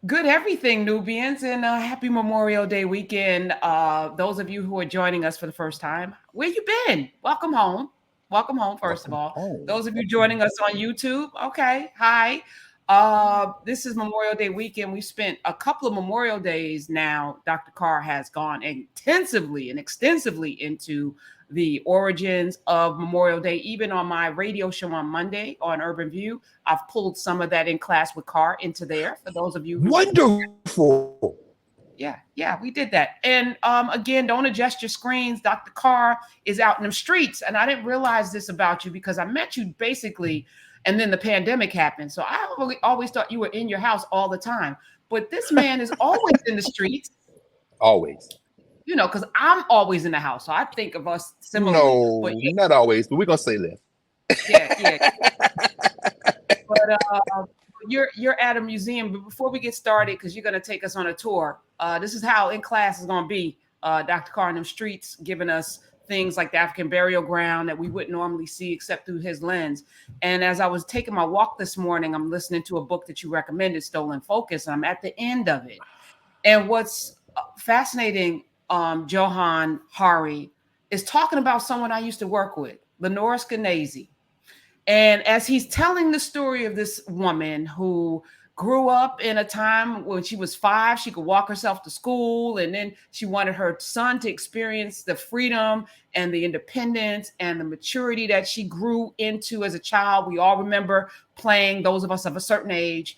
Good everything, Nubians, and happy Memorial Day weekend. Those of you who are joining us for the first time, where you been? Welcome home. Welcome home, first of Welcome all. home. Those of you joining us on YouTube, okay, hi. This is Memorial Day weekend. We spent a couple of Memorial Days now. Dr. Carr has gone intensively and extensively into the origins of Memorial Day. Even on my radio show on Monday on Urban View, I've pulled some of that in class with Carr into there for those of you who Wonderful. yeah, we did that. And again, don't adjust your screens. Dr. Carr is out in the streets. And I didn't realize this about you because I met you basically, and then the pandemic happened. So I always thought you were in your house all the time. But this man is always in the streets, Always. because I'm always in the house. So I think of us similarly. But No, not always, but we're gonna say that. yeah. But you're at a museum. But before we get started, because you're going to take us on a tour, this is how in class is going to be. Dr. Carr in them streets giving us things like the African burial ground that we wouldn't normally see except through his lens. And as I was taking my walk this morning, I'm listening to a book that you recommended, Stolen Focus. And I'm at the end of it. And what's fascinating, Johan Hari, is talking about someone I used to work with, Lenore Skenazy. And as he's telling the story of this woman who grew up in a time when she was 5, she could walk herself to school. And then she wanted her son to experience the freedom and the independence and the maturity that she grew into as a child. We all remember playing, those of us of a certain age,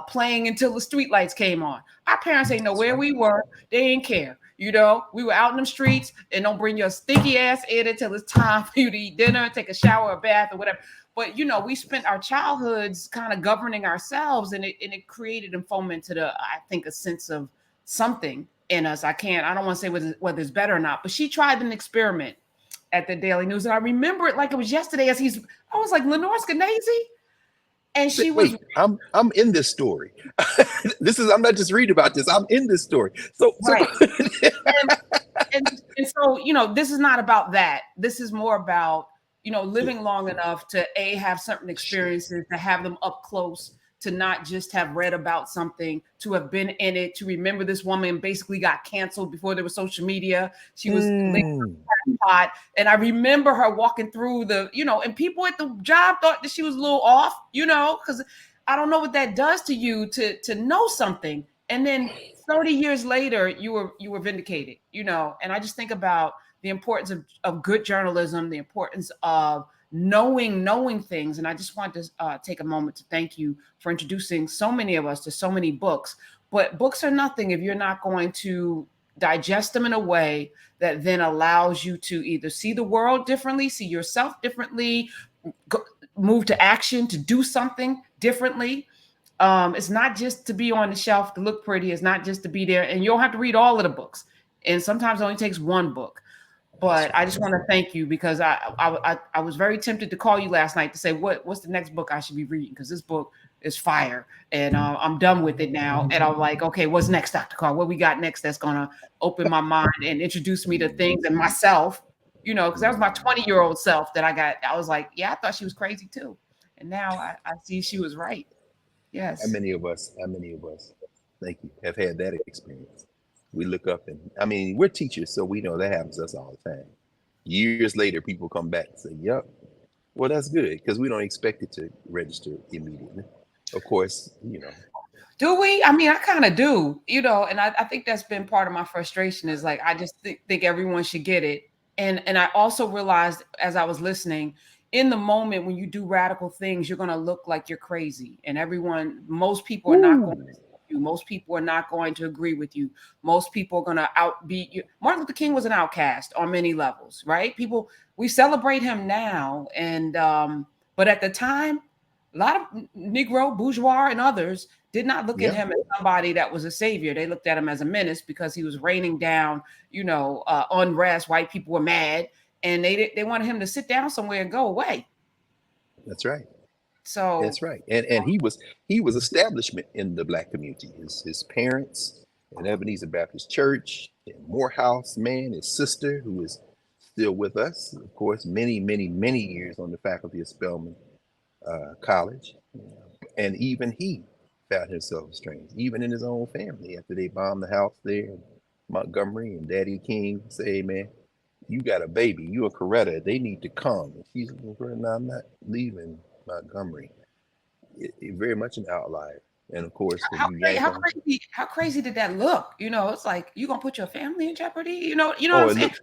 playing until the streetlights came on. Our parents ain't know That's where right. we were. They didn't care. We were out in the streets, and don't bring your stinky ass in until it's time for you to eat dinner, take a shower, a bath, or whatever. But we spent our childhoods kind of governing ourselves, and it created and fomented I think, a sense of something in us. I don't want to say whether it's better or not, but she tried an experiment at the Daily News, and I remember it like it was yesterday. I was like, Lenore Skenazy, and she was Wait, I'm in this story. I'm not just reading about this. I'm in this story. So right. And, and so, this is not about that. This is more about, sure, living long enough to have certain sure. experiences, to have them up close, to not just have read about something, to have been in it, to remember this woman basically got canceled before there was social media. She was linked Mm, to pot. And I remember her walking through and people at the job thought that she was a little off, because I don't know what that does to you to know something. And then 30 years later, you were vindicated, and I just think about the importance of good journalism, the importance of knowing things. And I just want to take a moment to thank you for introducing so many of us to so many books. But books are nothing if you're not going to digest them in a way that then allows you to either see the world differently, see yourself differently, go, move to action, to do something differently. It's not just to be on the shelf to look pretty. It's not just to be there, and you don't have to read all of the books. And sometimes it only takes one book. that's But I right. just want to thank you because I was very tempted to call you last night to say what's the next book I should be reading, because this book is fire, and I'm done with it now. And I'm like, okay, what's next, Dr. Carr? What we got next that's gonna open my mind and introduce me to things and myself, because that was my 20-year-old self that I got. I was like, yeah, I thought she was crazy too, and now I see she was right. How Yes. many of us? How many of us? Thank you. Have had that experience. We look up and I mean, we're teachers, so we know that happens to us all the time. Years later, people come back and say, "Yep, well, that's good," because we don't expect it to register immediately. Of course, Do we? I mean, I kind of do, and I think that's been part of my frustration is like, I just think everyone should get it. And I also realized as I was listening, in the moment when you do radical things, you're going to look like you're crazy. And most people are not going to Woo. see you. Most people are not going to agree with you. Most people are going to outbeat you. Martin Luther King was an outcast on many levels, right? We celebrate him now. But at the time, a lot of Negro, bourgeois, and others did not look at Yeah, him as somebody that was a savior. They looked at him as a menace because he was raining down, unrest. White people were mad, and they wanted him to sit down somewhere and go away. that's right. So, That's right. And he was establishment in the black community. His parents at Ebenezer Baptist Church, and Morehouse, man, his sister, who is still with us, of course, many years on the faculty of Spelman College, and even he found himself estranged, even in his own family. After they bombed the house there in Montgomery, and Daddy King say, "Hey man, you got a baby, you a Coretta, they need to come." And she's like, "No, I'm not leaving Montgomery." It very much an outlier. And of course, when you yank them, how crazy did that look? You know, it's like, you gonna put your family in jeopardy. You know what oh, I'm saying?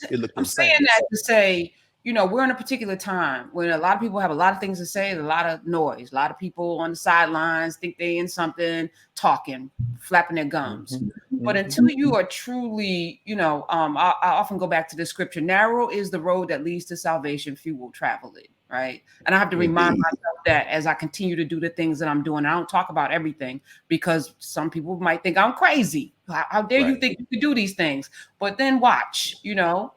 it looked I'm insane. saying that to say, you know, we're in a particular time when a lot of people have a lot of things to say, a lot of noise, a lot of people on the sidelines think they in something, talking, flapping their gums. But until you are truly, you know, I often go back to the scripture: narrow is the road that leads to salvation, few will travel it, right? And I have to remind myself that as I continue to do the things that I'm doing. I don't talk about everything because some people might think I'm crazy. How dare you think you can do these things? But then watch, you know.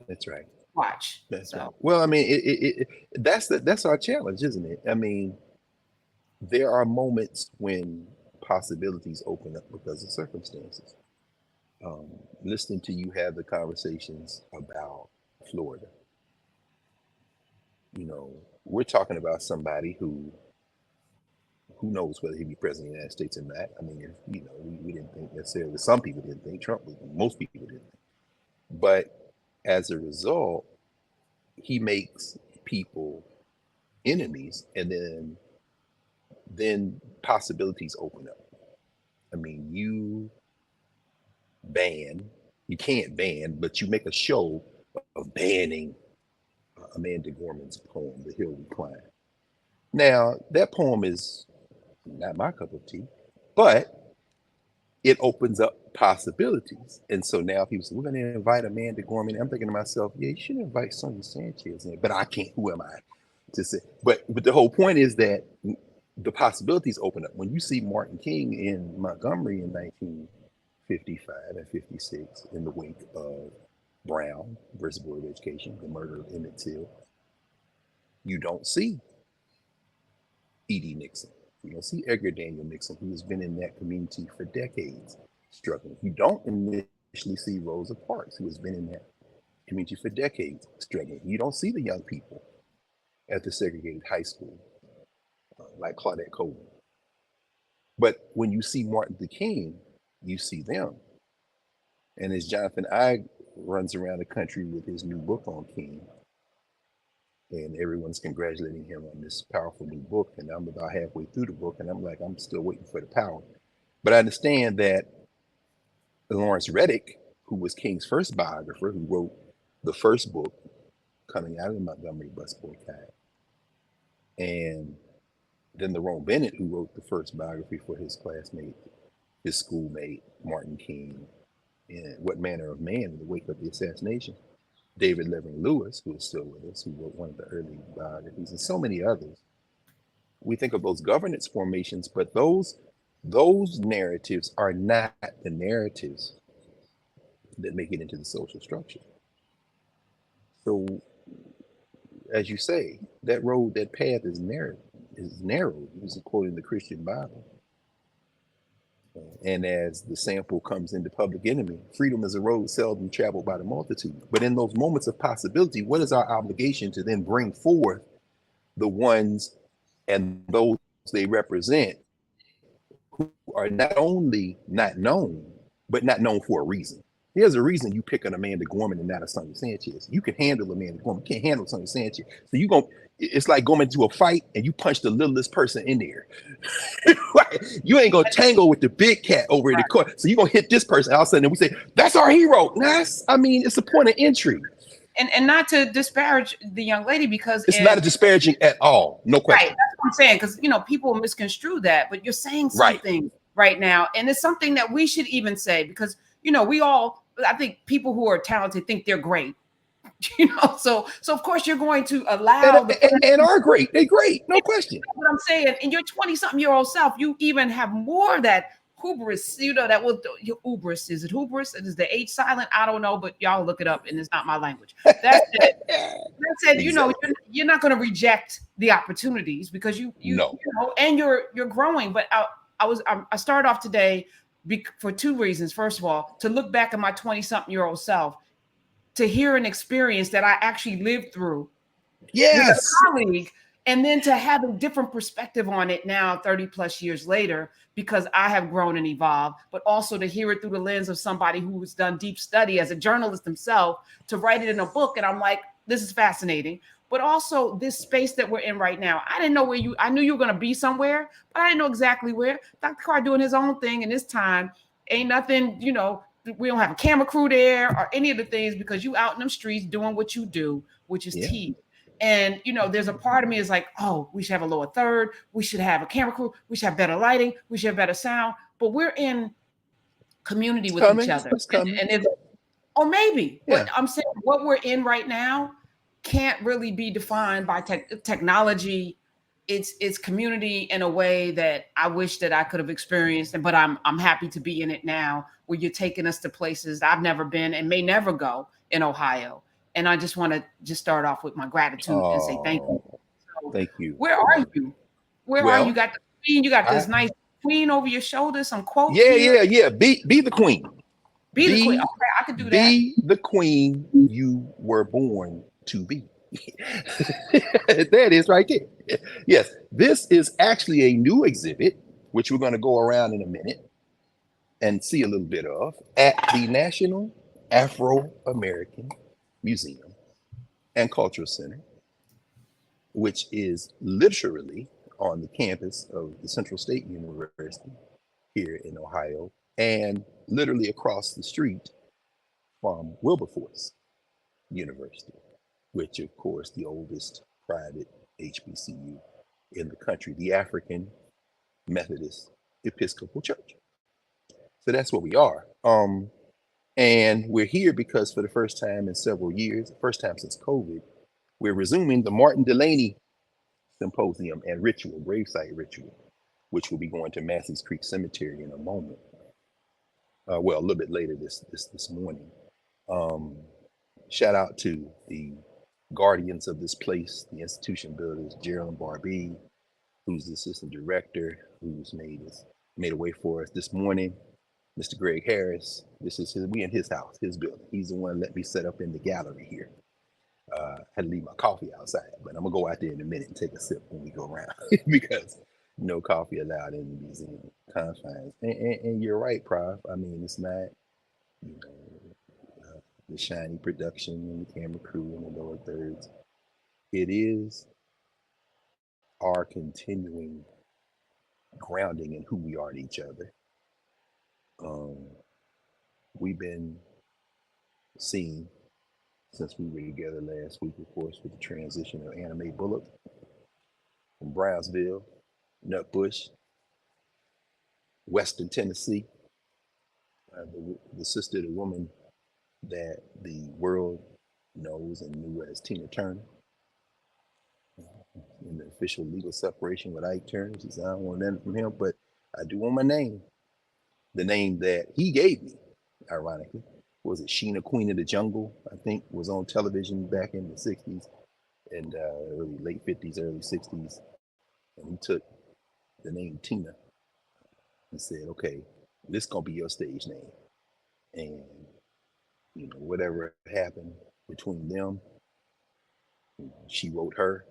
That's right. Watch. That's right. Well, I mean, that's our challenge, isn't it? I mean, there are moments when possibilities open up because of circumstances. Listening to you have the conversations about Florida, you know, we're talking about somebody who knows whether he'd be president of the United States or not. I mean, if, you know, we didn't think necessarily. Some people didn't think Trump was. Most people didn't think. But as a result, he makes people enemies, and then possibilities open up. I mean, you can't ban, but you make a show of banning Amanda Gorman's poem, The Hill We Climb. Now, that poem is not my cup of tea, but it opens up possibilities. And so now people say, we're going to invite Amanda Gorman. I'm thinking to myself, yeah, you should invite Sonia Sanchez in, but I can't. Who am I to say? But the whole point is that the possibilities open up. When you see Martin King in Montgomery in 1955 and 56 in the wake of Brown versus Board of Education, the murder of Emmett Till, you don't see E.D. Nixon. You don't see Edgar Daniel Nixon, who has been in that community for decades, struggling. You don't initially see Rosa Parks, who has been in that community for decades, struggling. You don't see the young people at the segregated high school, like Claudette Colvin. But when you see Martin Luther King, you see them. And as Jonathan Ide runs around the country with his new book on King, and everyone's congratulating him on this powerful new book, and I'm about halfway through the book, and I'm like, I'm still waiting for the power. But I understand that Lawrence Reddick, who was King's first biographer, who wrote the first book coming out of the Montgomery bus boycott, and then Lerone Bennett, who wrote the first biography for his classmate, his schoolmate, Martin King, in What Manner of Man in the wake of the assassination. David Levering Lewis, who is still with us, who wrote one of the early biographies, and so many others. We think of those governance formations, but those narratives are not the narratives that make it into the social structure. So, as you say, that road, that path is narrow. This is quoting the Christian Bible. And as the sample comes into Public Enemy, freedom is a road seldom traveled by the multitude. But in those moments of possibility, what is our obligation to then bring forth the ones and those they represent who are not only not known, but not known for a reason? There's a reason you pick on Amanda Gorman and not a Sonia Sanchez. You can handle Amanda Gorman, you can't handle Sonia Sanchez. So it's like going into a fight and you punch the littlest person in there. You ain't gonna tangle with the big cat over in the court. So you're gonna hit this person. All of a sudden we say, that's our hero. It's a point of entry. And not to disparage the young lady, because it's not a disparaging at all. No question. Right, that's what I'm saying, because people misconstrue that, but you're saying something right now, and it's something that we should even say, because I think people who are talented think they're great. So of course you're going to allow and are great. They're great, no question. What I'm saying, in your 20-something-year-old self, you even have more of that hubris. That will your hubris. Is it hubris? Is the H silent? I don't know, but y'all look it up, and it's not my language. That's it. That's it. Exactly. You're not going to reject the opportunities because you and you're growing. But I started off today for two reasons. First of all, to look back at my 20-something-year-old self, to hear an experience that I actually lived through. Yes. With a colleague, And then to have a different perspective on it now, 30 plus years later, because I have grown and evolved, but also to hear it through the lens of somebody who's done deep study as a journalist himself, to write it in a book. And I'm like, this is fascinating. But also this space that we're in right now. I didn't know where I knew you were going to be somewhere, but I didn't know exactly where. Dr. Carr doing his own thing in this time. Ain't nothing, we don't have a camera crew there or any of the things, because you out in them streets doing what you do, which is teach. And, there's a part of me is like, oh, we should have a lower third. We should have a camera crew. We should have better lighting. We should have better sound. But we're in community with each other. It's coming. Or maybe. But I'm saying what we're in right now can't really be defined by technology. It's community in a way that I wish that I could have experienced. But I'm happy to be in it now, where you're taking us to places I've never been and may never go in Ohio. And I just want to start off with my gratitude and say thank you. So, thank you. Where are you? Where are you? You got the queen. You got this nice queen over your shoulder. Some quote. Yeah. Be the queen. Be the queen. Okay, I could do that. Be the queen you were born to be. There it is right there. Yes, this is actually a new exhibit, which we're going to go around in a minute and see a little bit of at the National Afro-American Museum and Cultural Center, which is literally on the campus of the Central State University here in Ohio, and literally across the street from Wilberforce University, which of course the oldest private HBCU in the country, the African Methodist Episcopal Church. So that's what we are. And we're here because for the first time in several years, first time since COVID, we're resuming the Martin Delany Symposium and Ritual, Gravesite Ritual, which will be going to Massey's Creek Cemetery in a moment. Well, a little bit later this morning. Shout out to the guardians of this place, the institution builders, Gerald Barbee, who's the assistant director, who's made a way for us this morning. Mr. Greg Harris, we in his house, his building. He's the one that let me set up in the gallery here. Had to leave my coffee outside, but I'm gonna go out there in a minute and take a sip when we go around because no coffee allowed in the museum confines. And you're right, Prof. I mean, it's not, the shiny production and the camera crew and the lower thirds. It is our continuing grounding in who we are to each other. We've been seeing since we were together last week, of course, with the transition of Anna Mae Bullock from Brownsville, Nutbush, Western Tennessee, the sister, the woman that the world knows and knew as Tina Turner. In the official legal separation with Ike Turner, she said, I don't want nothing from him, but I do want my name. The name that he gave me, ironically, was it Sheena Queen of the Jungle, I think, was on television back in the 60s and late 50s, early 60s. And he took the name Tina and said, okay, this gonna be your stage name. And, whatever happened between them, she wrote her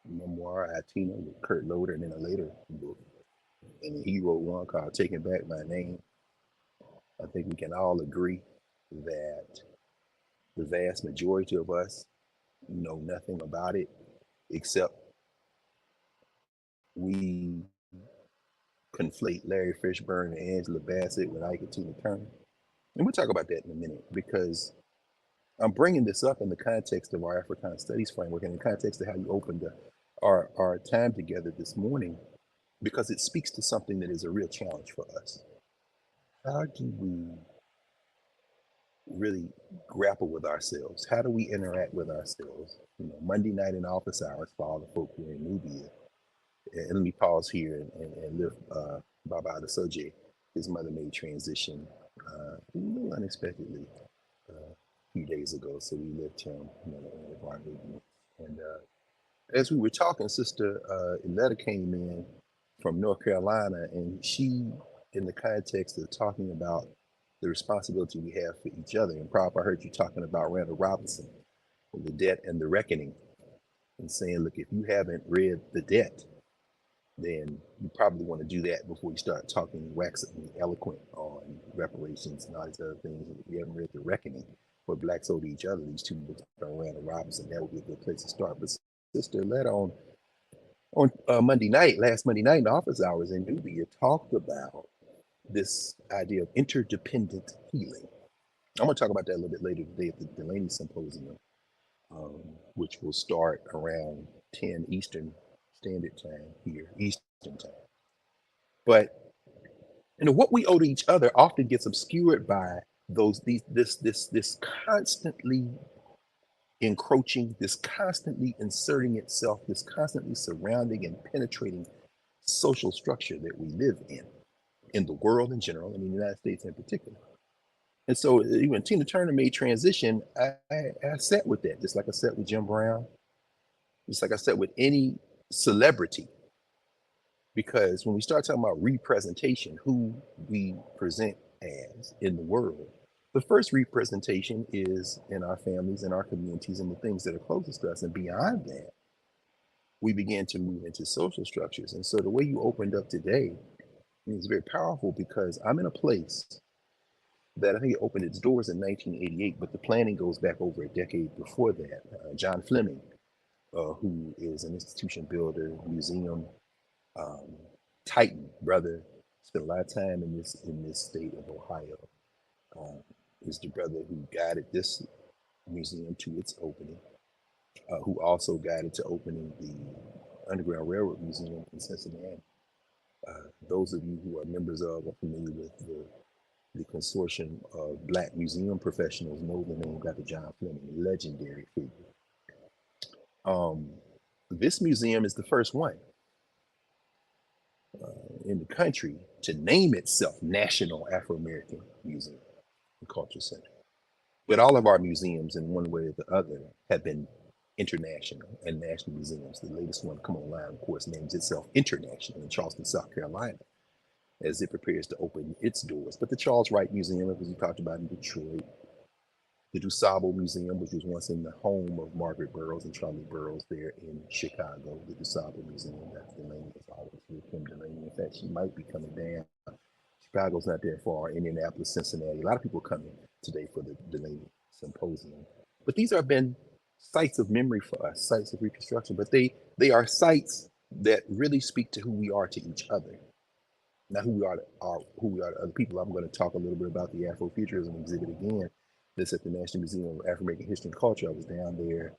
memoir, I, Tina, with Kurt Loder, and then a later book. And then he wrote one called Taking Back My Name. I think we can all agree that the vast majority of us know nothing about it, except we conflate Larry Fishburne and Angela Bassett with Ike and Tina Turner. And we'll talk about that in a minute, because I'm bringing this up in the context of our Africana Studies framework and in the context of how you opened our time together this morning, because it speaks to something that is a real challenge for us. How do we really grapple with ourselves? How do we interact with ourselves? Monday night in office hours for all the folk who are in Nubia. And let me pause here and lift Baba Adesoje. His mother made transition a little unexpectedly a few days ago, so we lift him in our movement. And as we were talking, Sister Iletta came in from North Carolina, and she, in the context of talking about the responsibility we have for each other, and Prof, I heard you talking about Randall Robinson, The Debt and the Reckoning. and saying, look, if you haven't read The Debt, then you probably want to do that before you start talking waxing eloquent on reparations and all these other things. If you haven't read The Reckoning, What Blacks Owe to Each Other, these two books by Randall Robinson, that would be a good place to start. But Sister Led on Monday night, last Monday night in office hours in Nubia, talked about this idea of interdependent healing. I'm going to talk about that a little bit later today at the Delany Symposium, which will start around 10 Eastern Standard Time here, Eastern Time. But what we owe to each other often gets obscured by this constantly encroaching, this constantly inserting itself, this constantly surrounding and penetrating social structure that we live in the world in general, and in the United States in particular. And so when Tina Turner made transition, I sat with that, just like I sat with Jim Brown, just like I sat with any celebrity. Because when we start talking about representation, who we present as in the world, the first representation is in our families, in our communities, and the things that are closest to us. And beyond that, we begin to move into social structures. And so the way you opened up today is very powerful, because I'm in a place that I think it opened its doors in 1988, but the planning goes back over a decade before that. John Fleming, who is an institution builder, museum titan, brother, spent a lot of time in this state of Ohio, is the brother who guided this museum to its opening, who also guided to opening the Underground Railroad Museum in Cincinnati. Those of you who are members of or familiar with the consortium of Black museum professionals know the name Dr. John Fleming, legendary figure. This museum is the first one in the country to name itself National Afro-American Museum and Culture Center. But all of our museums, in one way or the other, have been international and national museums. The latest one, Come Online, of course, names itself International in Charleston, South Carolina, as it prepares to open its doors. But the Charles Wright Museum, as we talked about in Detroit, the DuSable Museum, which was once in the home of Margaret Burroughs and Charlie Burroughs there in Chicago, the DuSable Museum. Dr. Delany is always with Kim Delany. In fact, she might be coming down. Chicago's not that far. Indianapolis, Cincinnati. A lot of people are coming today for the Delany Symposium. But these have been sites of memory for us, sites of reconstruction. But they are sites that really speak to who we are to each other, not who we are to other people. I'm going to talk a little bit about the Afrofuturism exhibit again. This at the National Museum of African History and Culture. I was down there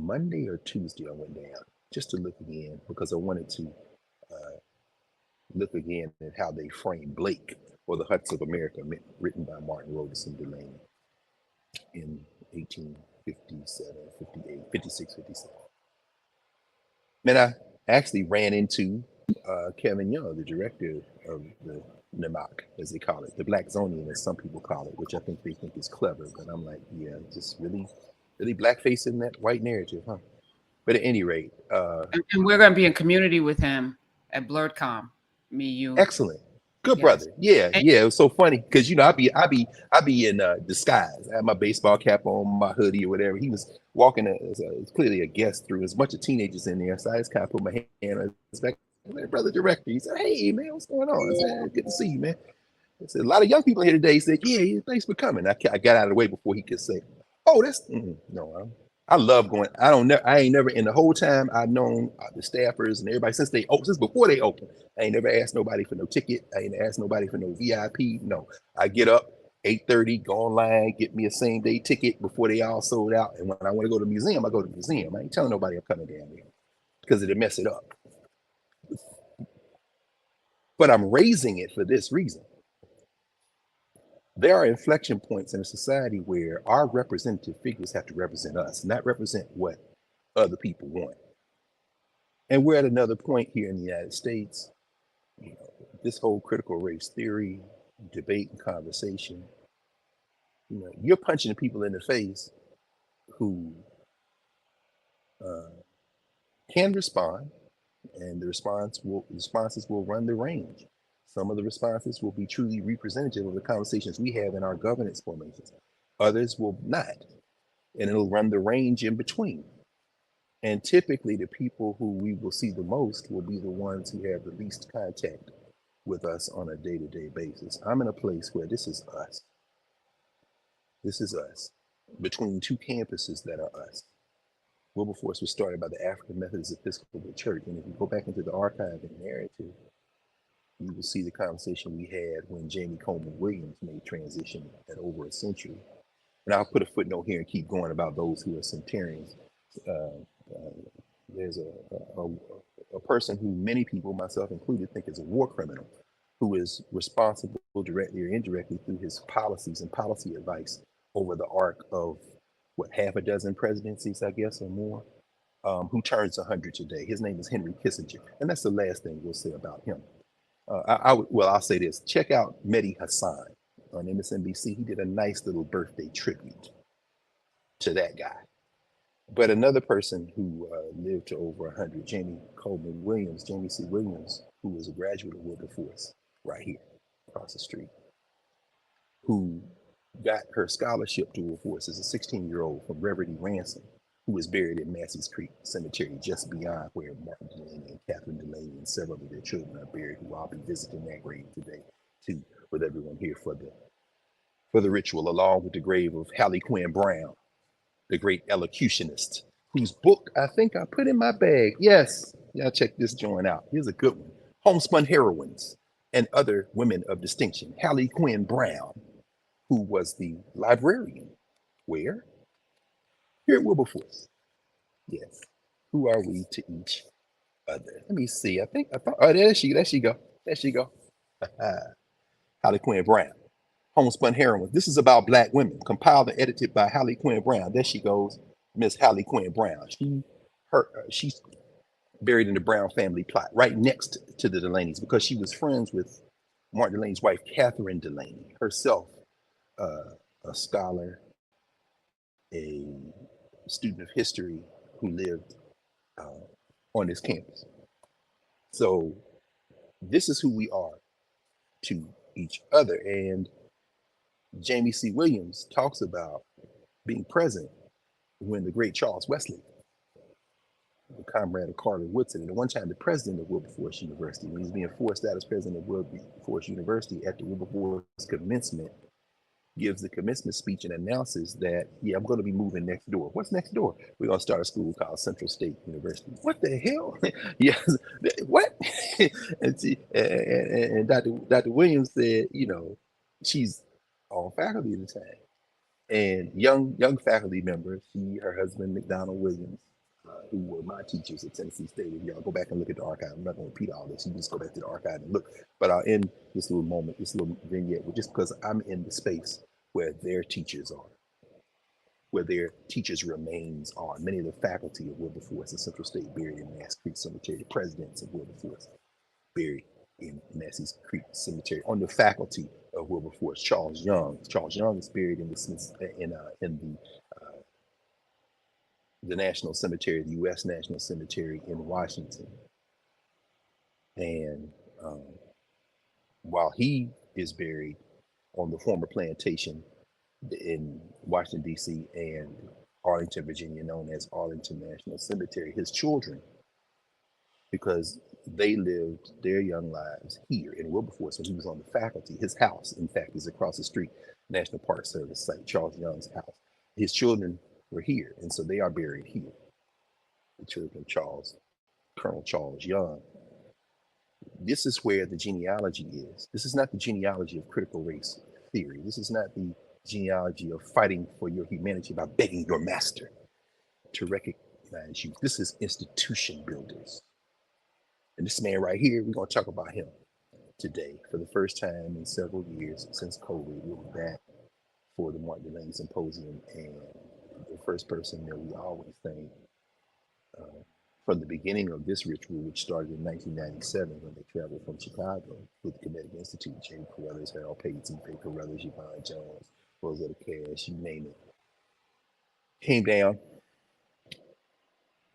Monday or Tuesday. I went down just to look again, because I wanted to look again at how they framed Blake, or The Huts of America, written by Martin Delany in 1857, 58, 56, 57. Man, I actually ran into Kevin Young, the director of the NMAC, as they call it, the Blackzonian, as some people call it, which I think they think is clever. But I'm like, yeah, just really blackface in that white narrative, huh? But at any rate, and we're going to be in community with him at BlurredCom. Me, you. Excellent. Good Yes. brother. Yeah, yeah. It was so funny because I be in disguise. I had my baseball cap on, my hoodie or whatever. He was walking as clearly a guest through. There's a bunch of teenagers in there, so I just kind of put my hand on his back. Brother director. He said, "Hey man, what's going on?" I said, "Good to see you, man." I said, "A lot of young people here today." He said, "Yeah, thanks for coming." I got out of the way before he could say, "Oh, that's no." I love going. I ain't never in the whole time I've known the staffers and everybody since before they open. I ain't never asked nobody for no ticket. I ain't asked nobody for no VIP. No, I get up 8:30, go online, get me a same day ticket before they all sold out. And when I want to go to the museum, I go to the museum. I ain't telling nobody I'm coming down there because it'll mess it up. But I'm raising it for this reason. There are inflection points in a society where our representative figures have to represent us, not represent what other people want. And we're at another point here in the United States. This whole critical race theory, debate, and conversation. You're punching people in the face who can respond, and the responses will run the range. Some of the responses will be truly representative of the conversations we have in our governance formations. Others will not, and it'll run the range in between. And typically, the people who we will see the most will be the ones who have the least contact with us on a day to day basis. I'm in a place where this is us. This is us between two campuses that are us. Wilberforce was started by the African Methodist Episcopal Church. And if you go back into the archive and narrative, you will see the conversation we had when Jamie Coleman Williams made transition at over a century. And I'll put a footnote here and keep going about those who are centenarians. Uh, there's a person who many people, myself included, think is a war criminal, who is responsible directly or indirectly through his policies and policy advice over the arc of what, half a dozen presidencies, I guess, or more, who turns 100 today. His name is Henry Kissinger, and that's the last thing we'll say about him. I'll say this: check out Mehdi Hassan on MSNBC. He did a nice little birthday tribute to that guy. But another person who lived to over 100, Jamie Coleman Williams, Jamie C. Williams, who was a graduate of Wilberforce, right here across the street, who got her scholarship to Wilberforce as a 16-year-old from Reverdy Ransom, who is buried in Massey's Creek Cemetery just beyond where Martin Delany and Catherine Delany and several of their children are buried, who I'll be visiting that grave today too, with everyone here for the ritual, along with the grave of Hallie Quinn Brown, the great elocutionist, whose book I think I put in my bag. Yes, y'all check this joint out. Here's a good one: Homespun Heroines and Other Women of Distinction. Hallie Quinn Brown, who was the librarian. Where? Here at Wilberforce. Yes. Who are we to each other? Let me see. I thought, oh, there she go. There she go. Hallie Quinn Brown. Homespun Heroines. This is about Black women, compiled and edited by Hallie Quinn Brown. There she goes, Miss Hallie Quinn Brown. She's buried in the Brown family plot, right next to the Delanys, because she was friends with Martin Delany's wife, Catherine Delany, herself a scholar, a student of history who lived uh, on this campus. So this is who we are to each other. And Jamie C. Williams talks about being present when the great Charles Wesley, the comrade of Carter Woodson, and at one time the president of Wilberforce University, when he's being forced out as president of Wilberforce University at the Wilberforce commencement, gives the commencement speech and announces that, yeah, I'm going to be moving next door. What's next door? We're going to start a school called Central State University. What the hell? Yes, what? And Dr. Williams said, she's on faculty at the time, and young faculty members, her husband McDonald Williams, who were my teachers at Tennessee State. If y'all go back and look at the archive, I'm not going to repeat all this. You just go back to the archive and look. But I'll end this little moment, this little vignette, just because I'm in the space where their teachers are, where their teachers' remains are. Many of the faculty of Wilberforce and Central State buried in Mass Creek Cemetery. The presidents of Wilberforce buried in Massey's Creek Cemetery. On the faculty of Wilberforce, Charles Young. Charles Young is buried in the National Cemetery, the U.S. National Cemetery in Washington. And while he is buried on the former plantation in Washington, D.C. and Arlington, Virginia, known as Arlington National Cemetery, his children, because they lived their young lives here in Wilberforce when he was on the faculty. His house, in fact, is across the street, National Park Service site, Charles Young's house. His children were here, and so they are buried here. The children of Colonel Charles Young. This is where the genealogy is. This is not the genealogy of critical race theory. This is not the genealogy of fighting for your humanity by begging your master to recognize you. This is institution builders. And this man right here, we're going to talk about him today for the first time in several years since COVID. We'll be back for the Martin Delany Symposium, and the first person that we always thank from the beginning of this ritual, which started in 1997 when they traveled from Chicago with the Comedic Institute, Jay Carruthers, Harold Payton, Faye Carruthers, Yvonne Jones, Rosetta Cash, you name it, came down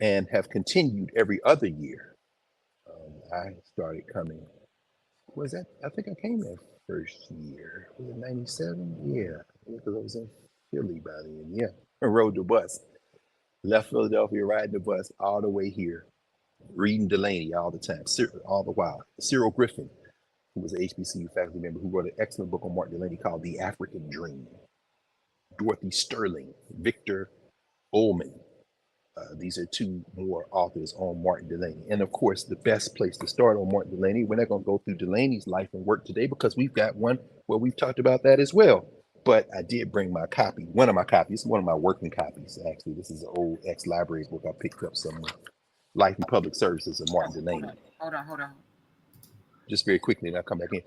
and have continued every other year. I started coming, I think I came that first year. Was it 97? Yeah, because I was in Philly by then. Yeah, I rode the bus. left Philadelphia, riding the bus all the way here, reading Delany all the time, all the while. Cyril Griffin, who was an HBCU faculty member, who wrote an excellent book on Martin Delany called The African Dream. Dorothy Sterling, Victor Ullman. These are two more authors on Martin Delany. And of course, the best place to start on Martin Delany, we're not going to go through Delany's life and work today because we've got one where we've talked about that as well. But I did bring my copy, one of my copies, one of my working copies, actually. This is an old ex-library book I picked up somewhere. Life and Public Services of Martin Delany. Hold on. Just very quickly, and I'll come back in.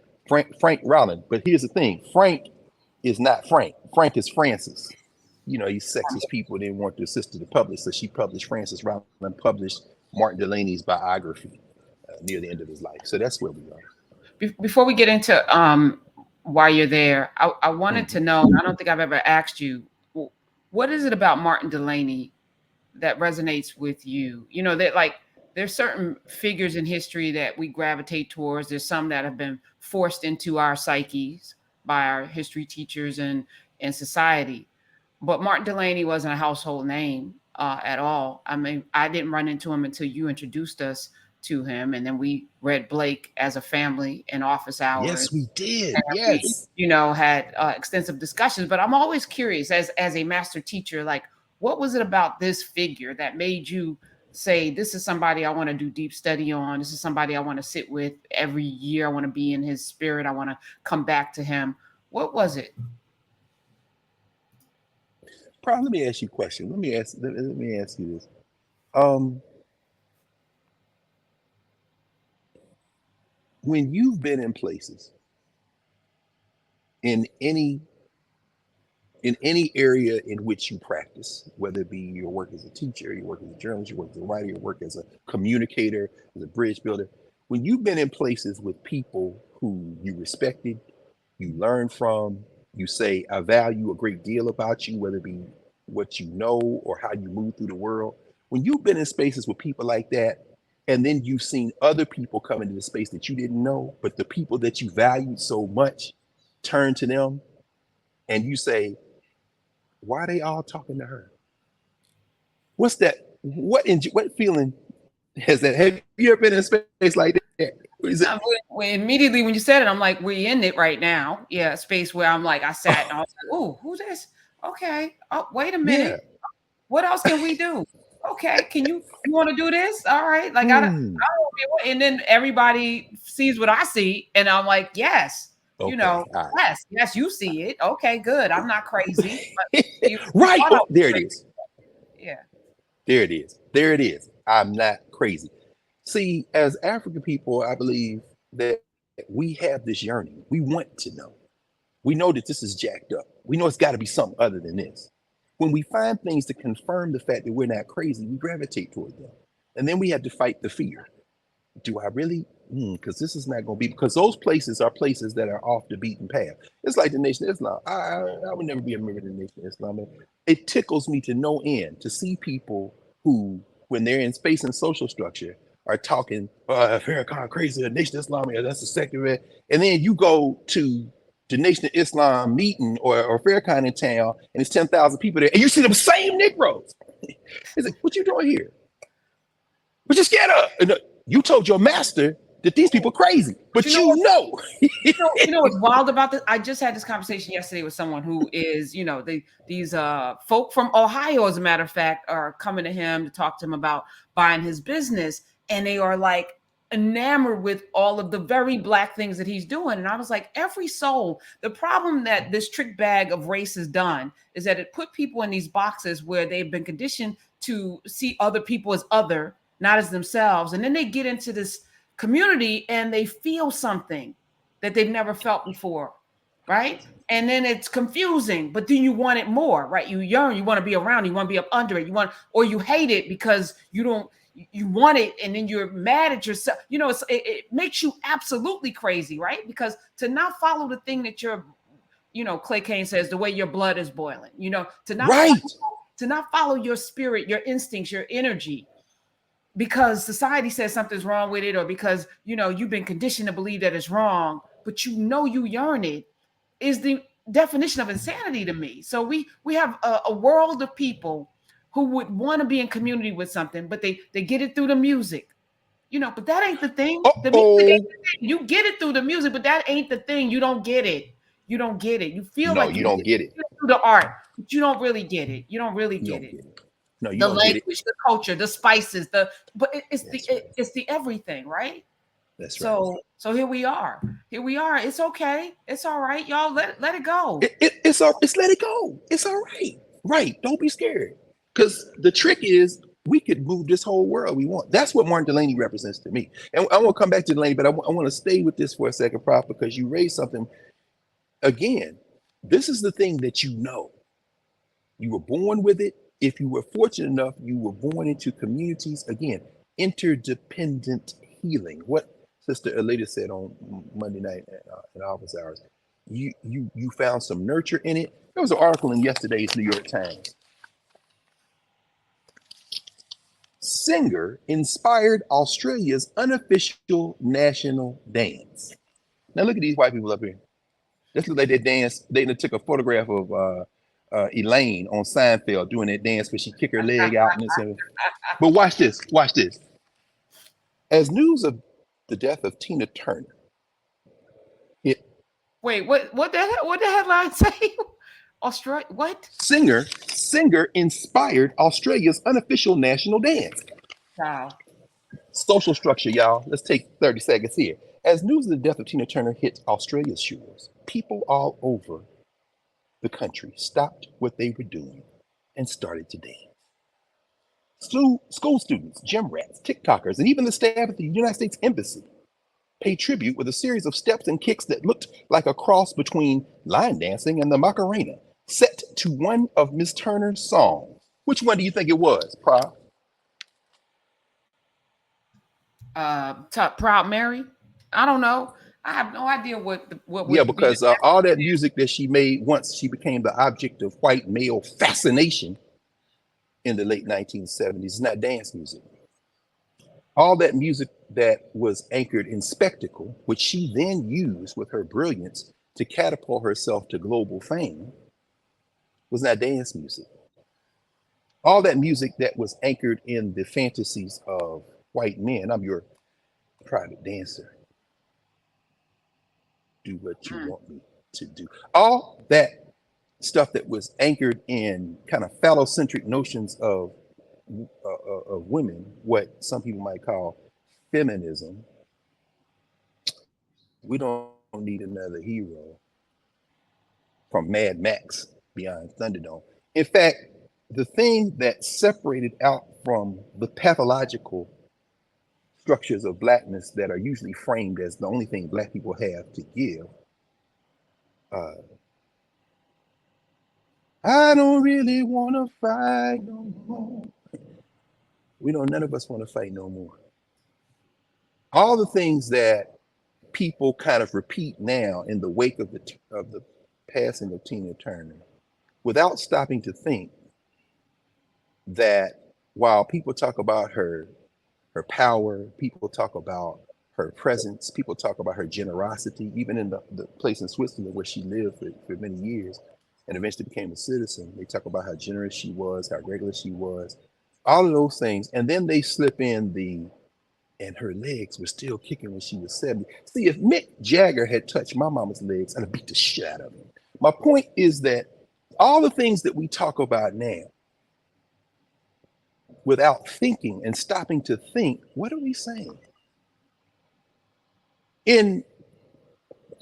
Frank Rolland. But here's the thing. Frank is not Frank. Frank is Francis. You know, he's sexist people didn't want their sister to publish, so she published, Frances Rolland published Martin Delany's biography near the end of his life. So that's where we are. Before we get into why you're there, I wanted to know, I don't think I've ever asked you, what is it about Martin Delany that resonates with you? You know, that like there's certain figures in history that we gravitate towards. There's some that have been forced into our psyches by our history teachers and society. But Martin Delany wasn't a household name at all. I mean, I didn't run into him until you introduced us to him. And then we read Blake as a family in office hours. Yes, we did. And yes. We, had extensive discussions. But I'm always curious as a master teacher, like, what was it about this figure that made you say, this is somebody I want to do deep study on. This is somebody I want to sit with every year. I want to be in his spirit. I want to come back to him. What was it? Let me ask you a question. Let me ask you this. When you've been in places, in any area in which you practice, whether it be your work as a teacher, your work as a journalist, your work as a writer, your work as a communicator, as a bridge builder, when you've been in places with people who you respected, you learn from, you say, I value a great deal about you, whether it be what you know or how you move through the world. When you've been in spaces with people like that, and then you've seen other people come into the space that you didn't know, but the people that you valued so much turn to them and you say, why are they all talking to her? What's that? What feeling has that? Have you ever been in a space like that? Immediately when you said it, I'm like, we're in it right now. Yeah, a space where I'm like, I sat and I was like, oh, who's this? Okay. Oh, wait a minute. Yeah. What else can we do? Okay, you want to do this? All right. Like I don't. And then everybody sees what I see, and I'm like, yes. Okay. Right. Yes, you see it. Okay, good. I'm not crazy. Right. There it is. Yeah. There it is. I'm not crazy. See, as African people, I believe that we have this yearning. We want to know. We know that this is jacked up. We know it's got to be something other than this. When we find things to confirm the fact that we're not crazy, we gravitate toward them. And then we have to fight the fear. Do I really? Because this is not going to be, because those places are places that are off the beaten path. It's like the Nation of Islam. I would never be a member of the Nation of Islam. It tickles me to no end to see people who, when they're in space and social structure, are talking, Farrakhan crazy, the Nation of Islam, that's a sector. And then you go to the Nation of Islam meeting or Farrakhan in town, and it's 10,000 people there, and you see them same Negroes. It's like, what you doing here? What you scared of? And you told your master that these people crazy, but you know. What's wild about this? I just had this conversation yesterday with someone who is, these folk from Ohio, as a matter of fact, are coming to him to talk to him about buying his business, and they are like enamored with all of the very Black things that he's doing. And I was like, every soul. The problem that this trick bag of race has done is that it put people in these boxes where they've been conditioned to see other people as other, not as themselves. And then they get into this community and they feel something that they've never felt before, right? And then it's confusing, but then you want it more, right? You yearn, you want to be around, you want to be up under it, or you hate it because you want it, and then you're mad at yourself. It makes you absolutely crazy, right? Because to not follow the thing that you're, Clay Kane says, the way your blood is boiling, to not follow your spirit, your instincts, your energy, because society says something's wrong with it, or because, you've been conditioned to believe that it's wrong, but you yearn it, is the definition of insanity to me. So we have a world of people who would want to be in community with something, but they get it through the music. But that ain't the thing. The music ain't the thing. You get it through the music, but that ain't the thing. You don't get it. You don't get it. You feel No, like you don't get it. You through the art, but you don't really get it. You don't really get it. No, you the don't language, get it. the culture, the spices, it's That's the right. it's the everything, right? That's right. So here we are. Here we are. It's okay. It's all right, y'all. Let it go. It's let it go. It's all right. Right. Don't be scared. Because the trick is we could move this whole world we want. That's what Martin Delany represents to me. And I want to come back to Delany, but I want to stay with this for a second, Prof, because you raised something. Again, this is the thing that you know. You were born with it. If you were fortunate enough, you were born into communities, again, interdependent healing. What Sister Alita said on Monday night at office hours. You found some nurture in it. There was an article in yesterday's New York Times. Singer inspired Australia's unofficial national dance. Now look at these white people up here. This looks like they dance. They took a photograph of Elaine on Seinfeld doing that dance where she kicked her leg out and everything. But watch this. Watch this. As news of the death of Tina Turner hit. Wait, what the headline say? Australia, what? Singer inspired Australia's unofficial national dance. Wow. Social structure, y'all. Let's take 30 seconds here. As news of the death of Tina Turner hit Australia's shores, people all over the country stopped what they were doing and started to dance. School students, gym rats, TikTokers, and even the staff at the United States Embassy paid tribute with a series of steps and kicks that looked like a cross between line dancing and the Macarena, set to one of Miss Turner's songs. Which one do you think it was, Prof? Proud Mary? I don't know. I have no idea what Yeah, because all that music that she made once she became the object of white male fascination in the late 1970s is not dance music. All that music that was anchored in spectacle, which she then used with her brilliance to catapult herself to global fame, was not dance music. All that music that was anchored in the fantasies of white men, I'm your private dancer, do what you want me to do. All that stuff that was anchored in kind of phallocentric notions of women, what some people might call feminism. We don't need another hero from Mad Max Beyond Thunderdome. In fact, the thing that separated out from the pathological structures of blackness that are usually framed as the only thing black people have to give, I don't really want to fight no more. None of us want to fight no more. All the things that people kind of repeat now in the wake of the passing of Tina Turner, without stopping to think that while people talk about her power, people talk about her presence, people talk about her generosity, even in the place in Switzerland where she lived for many years and eventually became a citizen, they talk about how generous she was, how regular she was, all of those things. And then they slip in and her legs were still kicking when she was 70. See, if Mick Jagger had touched my mama's legs, I'd have beat the shit out of him. My point is that all the things that we talk about now, without thinking and stopping to think, what are we saying? In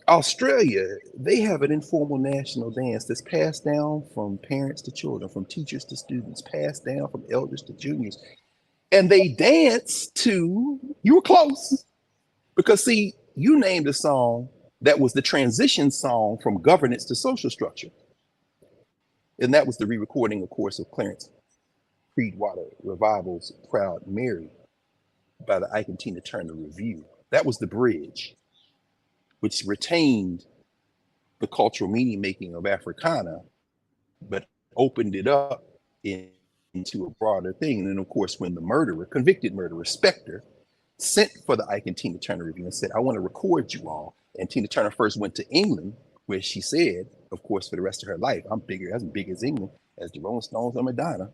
Australia, they have an informal national dance that's passed down from parents to children, from teachers to students, passed down from elders to juniors. And they dance to, you were close, because see, you named a song that was the transition song from governance to social structure. And that was the re-recording, of course, of Clarence Creedwater Revival's Proud Mary by the Ike and Tina Turner Review. That was the bridge, which retained the cultural meaning making of Africana, but opened it up into a broader thing. And then, of course, when the convicted murderer, Spectre, sent for the Ike and Tina Turner Review and said, I want to record you all. And Tina Turner first went to England, where she said, of course, for the rest of her life, I'm as big as England as the Rolling Stones or Madonna.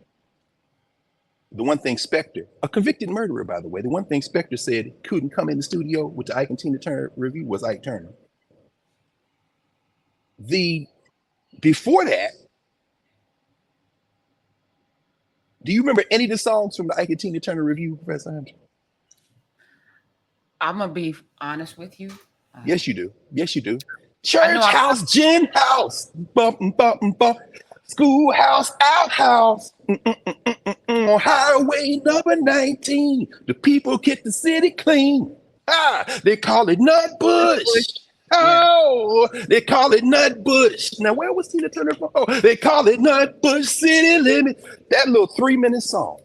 the one thing Spectre, a convicted murderer, by the way, the one thing Spectre said couldn't come in the studio with the Ike and Tina Turner review was Ike Turner. Before that, do you remember any of the songs from the Ike and Tina Turner review, Professor Hunter? I'm gonna be honest with you. Yes, you do. Yes, you do. Church house, gin house, bump, bump, bump. Schoolhouse, outhouse, on highway number 19. The people get the city clean. They call it Nutbush. Oh, they call it Nutbush. Now, where was Tina Turner from? Oh, they call it Nutbush City Limit. That little 3-minute song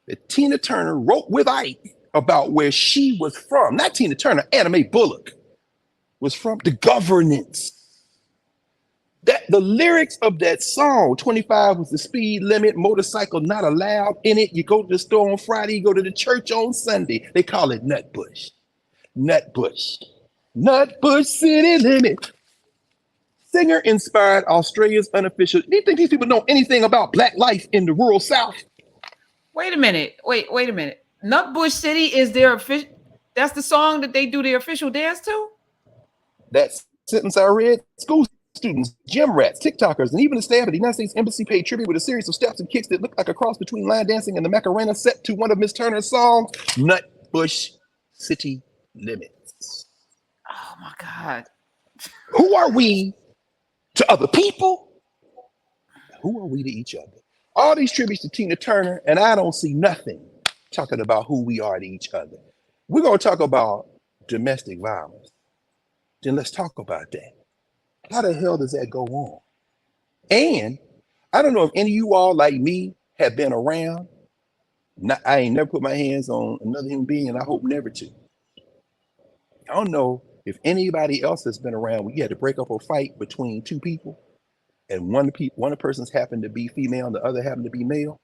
that Tina Turner wrote with Ike about where she was from. Not Tina Turner, Anna Mae Bullock was from the governance. The lyrics of that song, 25 was the speed limit, motorcycle not allowed in it. You go to the store on Friday, you go to the church on Sunday. They call it Nutbush. Nutbush. Nutbush City Limit. Singer inspired Australia's unofficial. Do you think these people know anything about Black life in the rural South? Wait a minute. Wait a minute. Nutbush City is their official. That's the song that they do their official dance to? That sentence I read, school students, gym rats, TikTokers, and even the staff at the United States Embassy paid tribute with a series of steps and kicks that looked like a cross between line dancing and the Macarena set to one of Miss Turner's songs, Nutbush City Limits. Oh my God. Who are we to other people? Who are we to each other? All these tributes to Tina Turner, and I don't see nothing talking about who we are to each other. We're going to talk about domestic violence. Then let's talk about that. How the hell does that go on? And I don't know if any of you all like me have been around. I ain't never put my hands on another human being, and I hope never to. I don't know if anybody else has been around when you had to break up a fight between two people, and one of the persons happened to be female and the other happened to be male.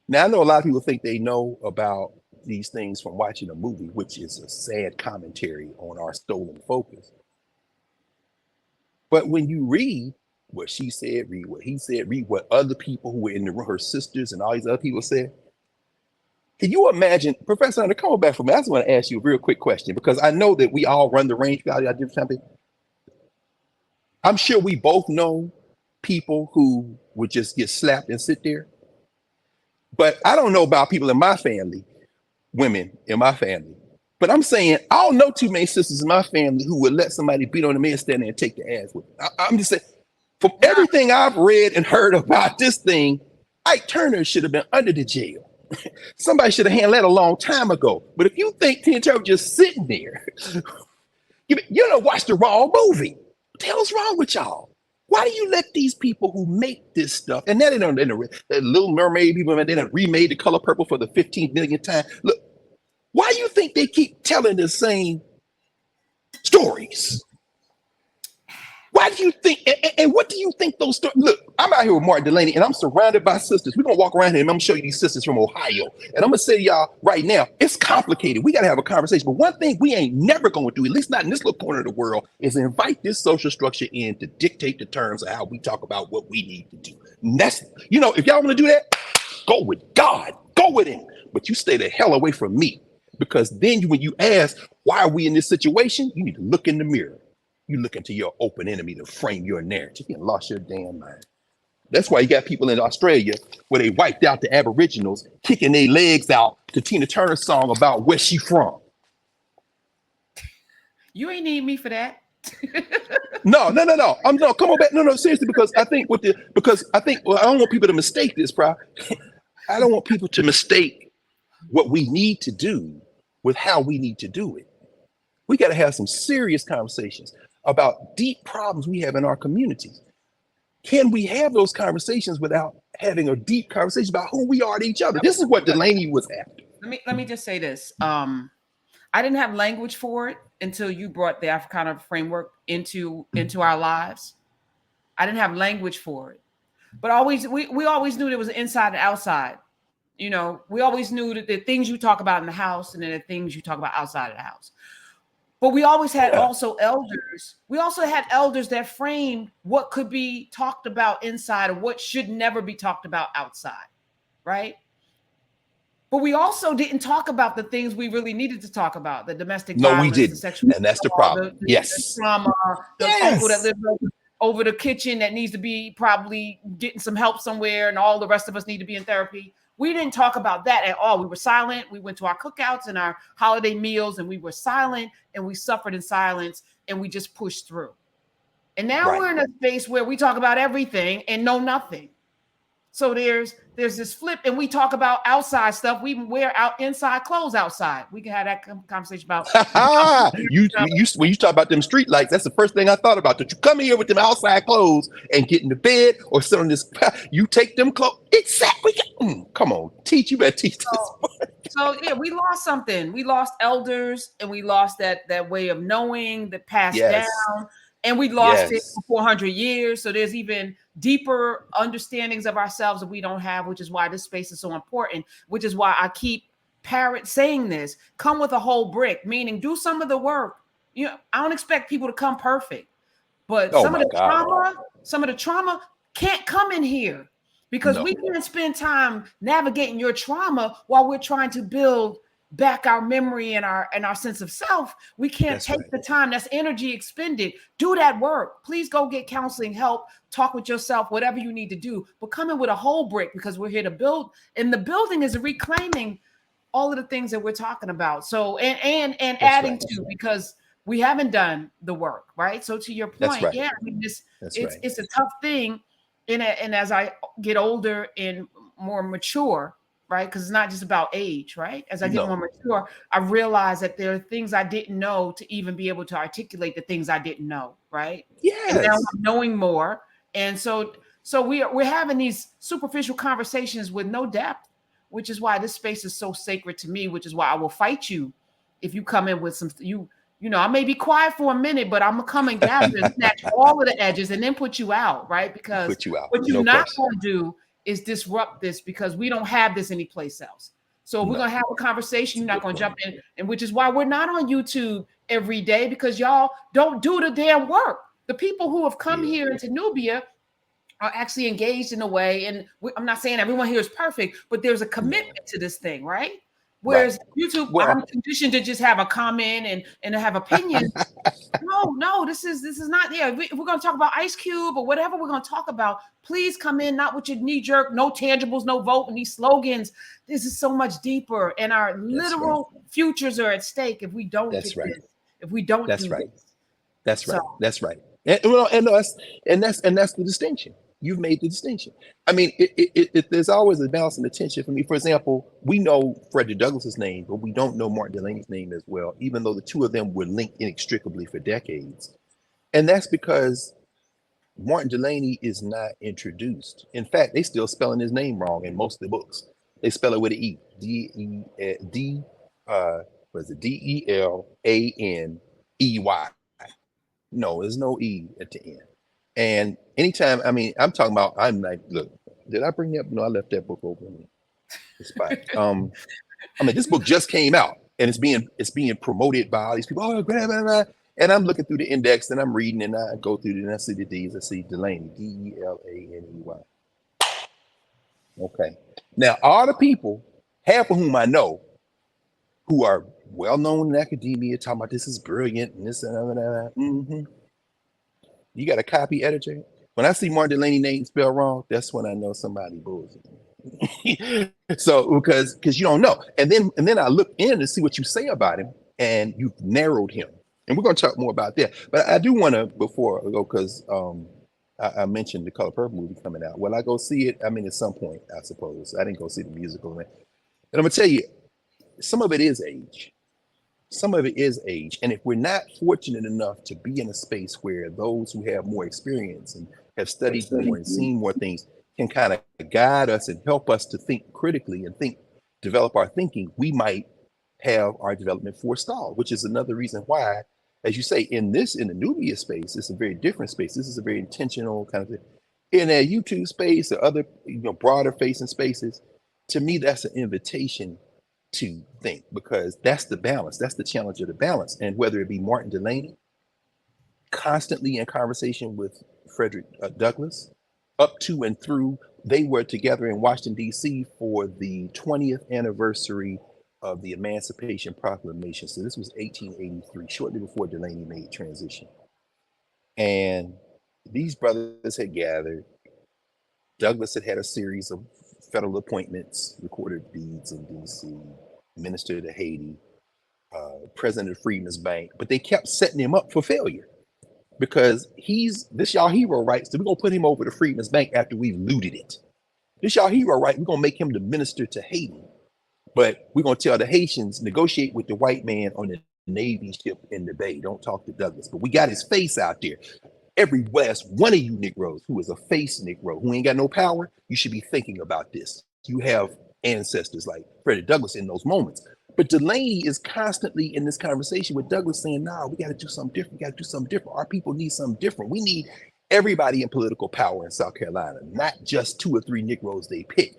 Now, I know a lot of people think they know about these things from watching a movie, which is a sad commentary on our stolen focus. But when you read what she said, read what he said, read what other people who were in the room, her sisters and all these other people said, can you imagine, Professor Hunter, come back for me. I just want to ask you a real quick question, because I know that we all run the range value. I'm sure we both know people who would just get slapped and sit there. But I don't know about people in my family, women in my family. But I'm saying, I don't know too many sisters in my family who would let somebody beat on the man stand there and take the ass with them. I'm just saying, from everything I've read and heard about this thing, Ike Turner should have been under the jail. Somebody should have handled that a long time ago. But if you think Tina Turner just sitting there, you don't watch the wrong movie. What the hell's wrong with y'all? Why do you let these people who make this stuff, and that the Little Mermaid people, they done remade The Color Purple for the 15th millionth time. Look, why do you think they keep telling the same stories? Why do you think, and what do you think those stories, look, I'm out here with Martin Delany and I'm surrounded by sisters. We're gonna walk around here and I'm gonna show you these sisters from Ohio. And I'm gonna say to y'all right now, it's complicated. We gotta have a conversation. But one thing we ain't never gonna do, at least not in this little corner of the world, is invite this social structure in to dictate the terms of how we talk about what we need to do. And that's, if y'all wanna do that, go with God, go with him. But you stay the hell away from me. Because then when you ask, why are we in this situation? You need to look in the mirror. You look into your open enemy to frame your narrative. You lost your damn mind. That's why you got people in Australia where they wiped out the Aboriginals, kicking their legs out to Tina Turner's song about where she from. You ain't need me for that. No. Come on back. No, seriously, because I think I don't want people to mistake this, bro. I don't want people to mistake what we need to do with how we need to do it. We got to have some serious conversations about deep problems we have in our communities. Can we have those conversations without having a deep conversation about who we are to each other? This is what Delany was after. Let me just say this. I didn't have language for it until you brought the Africana framework into our lives. I didn't have language for it, but we always knew there was an inside and outside. We always knew that the things you talk about in the house and then the things you talk about outside of the house. But we always had also elders. We also had elders that framed what could be talked about inside and what should never be talked about outside. right? But we also didn't talk about the things we really needed to talk about: the domestic No, we violence, the didn't. sexual And that's the assault, problem. the Yes. trauma, the uncle that Yes. lives over the kitchen that needs to be probably getting some help somewhere, and all the rest of us need to be in therapy. We didn't talk about that at all. We were silent. We went to our cookouts and our holiday meals, and we were silent, and we suffered in silence, and we just pushed through. And now Right. we're in a space where we talk about everything and know nothing. So there's this flip, and we talk about outside stuff. We even wear out inside clothes outside. We can have that conversation about When you talk about them street lights, that's the first thing I thought about. That you come here with them outside clothes and get in the bed or sit on this. You take them clothes. Exactly. Come on, teach. You better teach this. So yeah, we lost something. We lost elders, and we lost that way of knowing that passed Yes. down, and we lost it Yes. for 400 years. So there's even deeper understandings of ourselves that we don't have, which is why this space is so important. Which is why I keep saying this: come with a whole brick, meaning do some of the work. You know, I don't expect people to come perfect, but some of the trauma can't come in here. Because we can't spend time navigating your trauma while we're trying to build back our memory and our sense of self. We can't take the time. That's energy expended. Do that work. Please go get counseling, help, talk with yourself, whatever you need to do. But come in with a whole brick, because we're here to build. And the building is reclaiming all of the things that we're talking about. So and adding to, because we haven't done the work, right? So to your point, yeah, I mean, it's a tough thing. And as I get older and more mature, right? Because it's not just about age, right? As I get more mature, I realize that there are things I didn't know to even be able to articulate the things I didn't know, right? Yes. And now I'm knowing more. And so we're having these superficial conversations with no depth, which is why this space is so sacred to me, which is why I will fight you if you come in with some you know, I may be quiet for a minute, but I'm gonna come and gather and snatch all of the edges and then put you out, right? Because what you're not gonna do is disrupt this, because we don't have this anyplace else. So if we're gonna have a conversation, you're not gonna jump in, and which is why we're not on YouTube every day, because y'all don't do the damn work. The people who have come here into Nubia are actually engaged in a way, and I'm not saying everyone here is perfect, but there's a commitment to this thing, right? Whereas YouTube, I'm conditioned to just have a comment and have opinions. No, this is not there. If we're going to talk about Ice Cube or whatever we're going to talk about, please come in, not with your knee jerk, no tangibles, no vote, and these slogans. This is so much deeper, and our literal futures are at stake if we don't get this. If we don't do this. That's right. That's right. And that's the distinction. You've made the distinction. I mean, there's always a balance and a tension for me. For example, we know Frederick Douglass's name, but we don't know Martin Delany's name as well, even though the two of them were linked inextricably for decades. And that's because Martin Delany is not introduced. In fact, they still spelling his name wrong in most of the books. They spell it with an E. Delaney. No, there's no E at the end. And anytime, I mean, I'm talking about, I'm like, look, did I bring that? No, I left that book over in the spot. I mean, this book just came out, and it's being promoted by all these people. Oh, blah, blah, blah. And I'm looking through the index, and I'm reading, and I go through and I see the D's. I see Delany, Delany. Okay. Now, all the people, half of whom I know, who are well known in academia, talking about this is brilliant and this and that. Mm-hmm. You got a copy editor? When I see Martin Delany name spelled wrong, that's when I know somebody bullshit. So because you don't know. And then I look in to see what you say about him, and you've narrowed him. And we're going to talk more about that. But I do want to, before I go, because I mentioned the Color Purple movie coming out. Will I go see it? I mean, at some point, I suppose. I didn't go see the musical. And I'm going to tell you, some of it is age. Some of it is age. And if we're not fortunate enough to be in a space where those who have more experience and have studied more and seen more things can kind of guide us and help us to think critically and develop our thinking, we might have our development forestalled, which is another reason why, as you say, in the Nubia space, it's a very different space. This is a very intentional kind of thing. In a YouTube space or other, broader facing spaces, to me, that's an invitation to think, because that's the balance. That's the challenge of the balance. And whether it be Martin Delany, constantly in conversation with Frederick Douglass, up to and through They were together in Washington, D.C. for the 20th anniversary of the Emancipation Proclamation. So this was 1883, shortly before Delany made transition. And these brothers had gathered. Douglass had had a series of federal appointments, recorded deeds in D.C., minister to Haiti, president of Freedmen's Bank, but they kept setting him up for failure because this y'all hero, right? So we're gonna put him over to Freedmen's Bank after we've looted it. This y'all hero, right? We're gonna make him the minister to Haiti, but we're gonna tell the Haitians negotiate with the white man on the Navy ship in the bay. Don't talk to Douglass, but we got his face out there. Every last one of you Negroes who is a face Negro, who ain't got no power, you should be thinking about this. You have ancestors like Freddie Douglass in those moments. But Delany is constantly in this conversation with Douglass saying, nah, we got to do something different. We got to do something different. Our people need something different. We need everybody in political power in South Carolina, not just 2 or 3 Negroes they pick.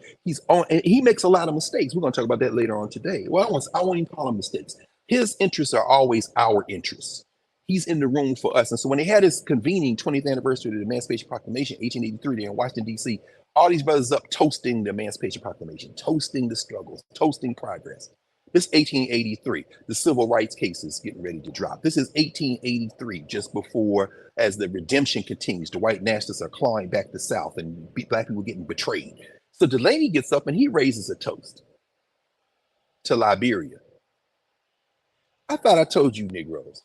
And he makes a lot of mistakes. We're going to talk about that later on today. Well, I won't even call them mistakes. His interests are always our interests. He's in the room for us. And so when they had his convening 20th anniversary of the Emancipation Proclamation, 1883, there in Washington, D.C., all these brothers up toasting the Emancipation Proclamation, toasting the struggles, toasting progress. This is 1883. The civil rights case is getting ready to drop. This is 1883, just before, as the redemption continues, the white nationalists are clawing back the South and black people getting betrayed. So Delany gets up and he raises a toast to Liberia. I thought I told you Negroes.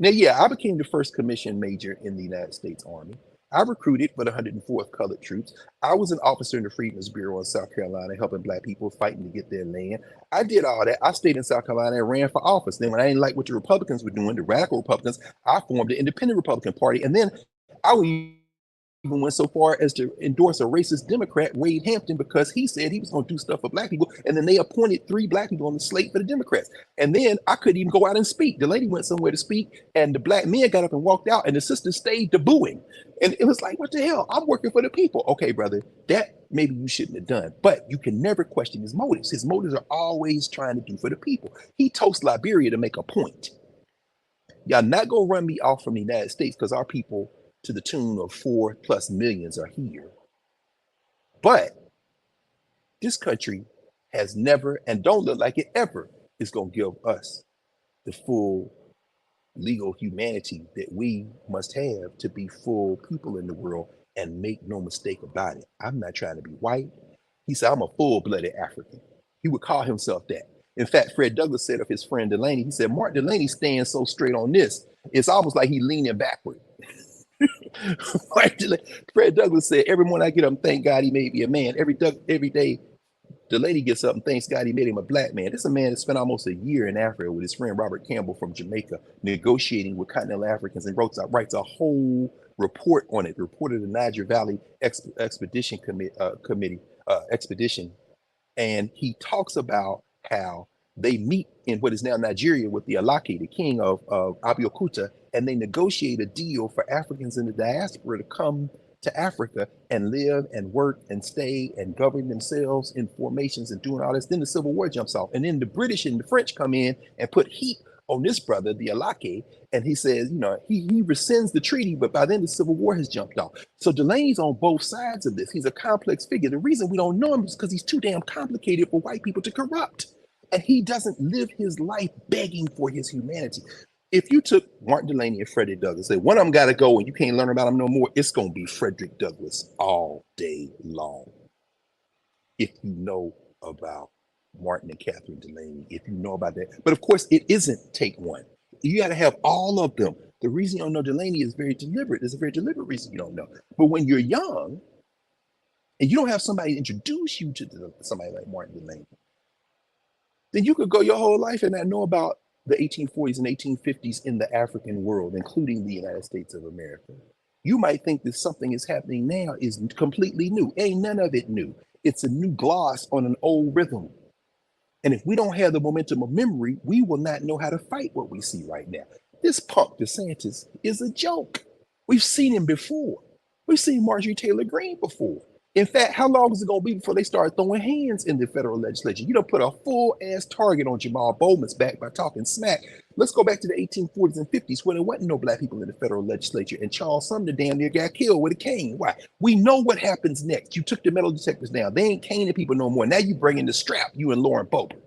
Now, yeah, I became the first commissioned major in the United States Army. I recruited for the 104th Colored Troops. I was an officer in the Freedmen's Bureau in South Carolina, helping black people fighting to get their land. I did all that. I stayed in South Carolina and ran for office. Then when I didn't like what the Republicans were doing, the radical Republicans, I formed the Independent Republican Party. And then I even went so far as to endorse a racist Democrat, Wade Hampton, because he said he was going to do stuff for black people. And then they appointed 3 black people on the slate for the Democrats. And then I couldn't even go out and speak. The lady went somewhere to speak, and the black men got up and walked out, and the sisters stayed to booing. And it was like, what the hell? I'm working for the people. Okay, brother, that maybe you shouldn't have done. But you can never question his motives. His motives are always trying to do for the people. He toasts Liberia to make a point. Y'all not going to run me off from the United States because our people to the tune of 4+ millions are here. But this country has never, and don't look like it ever, is going to give us the full legal humanity that we must have to be full people in the world, and make no mistake about it. I'm not trying to be white. He said, I'm a full-blooded African. He would call himself that. In fact, Fred Douglass said of his friend Delany, he said, Martin Delany stands so straight on this, it's almost like he's leaning backward. Fred Douglass said, every morning I get up and thank God he made me a man. Every day Delany gets up and thanks God he made him a black man. This is a man that spent almost a year in Africa with his friend Robert Campbell from Jamaica, negotiating with continental Africans, and writes a whole report on it. Reported the Niger Valley Expedition. And he talks about how they meet in what is now Nigeria with the Alake, the king of Abeokuta, and they negotiate a deal for Africans in the diaspora to come to Africa and live and work and stay and govern themselves in formations and doing all this. Then the Civil War jumps off, and then the British and the French come in and put heat on this brother, the Alake, and he says, he rescinds the treaty, but by then the Civil War has jumped off. So Delany's on both sides of this. He's a complex figure. The reason we don't know him is because he's too damn complicated for white people to corrupt. And he doesn't live his life begging for his humanity. If you took Martin Delany and Frederick Douglass, say one of them got to go and you can't learn about him no more, it's going to be Frederick Douglass all day long. If you know about Martin and Catherine Delany, if you know about that. But of course, it isn't take one. You got to have all of them. The reason you don't know Delany is very deliberate. There's a very deliberate reason you don't know. But when you're young and you don't have somebody introduce you to somebody like Martin Delany, then you could go your whole life and not know about the 1840s and 1850s in the African world, including the United States of America. You might think that something is happening now is completely new. Ain't none of it new. It's a new gloss on an old rhythm. And if we don't have the momentum of memory, we will not know how to fight what we see right now. This punk DeSantis is a joke. We've seen him before. We've seen Marjorie Taylor Greene before. In fact, how long is it going to be before they start throwing hands in the federal legislature? You don't put a full-ass target on Jamal Bowman's back by talking smack. Let's go back to the 1840s and 50s when there wasn't no black people in the federal legislature, and Charles Sumner damn near got killed with a cane. Why? We know what happens next. You took the metal detectors down. They ain't caning people no more. Now you bring in the strap, you and Lauren Boebert.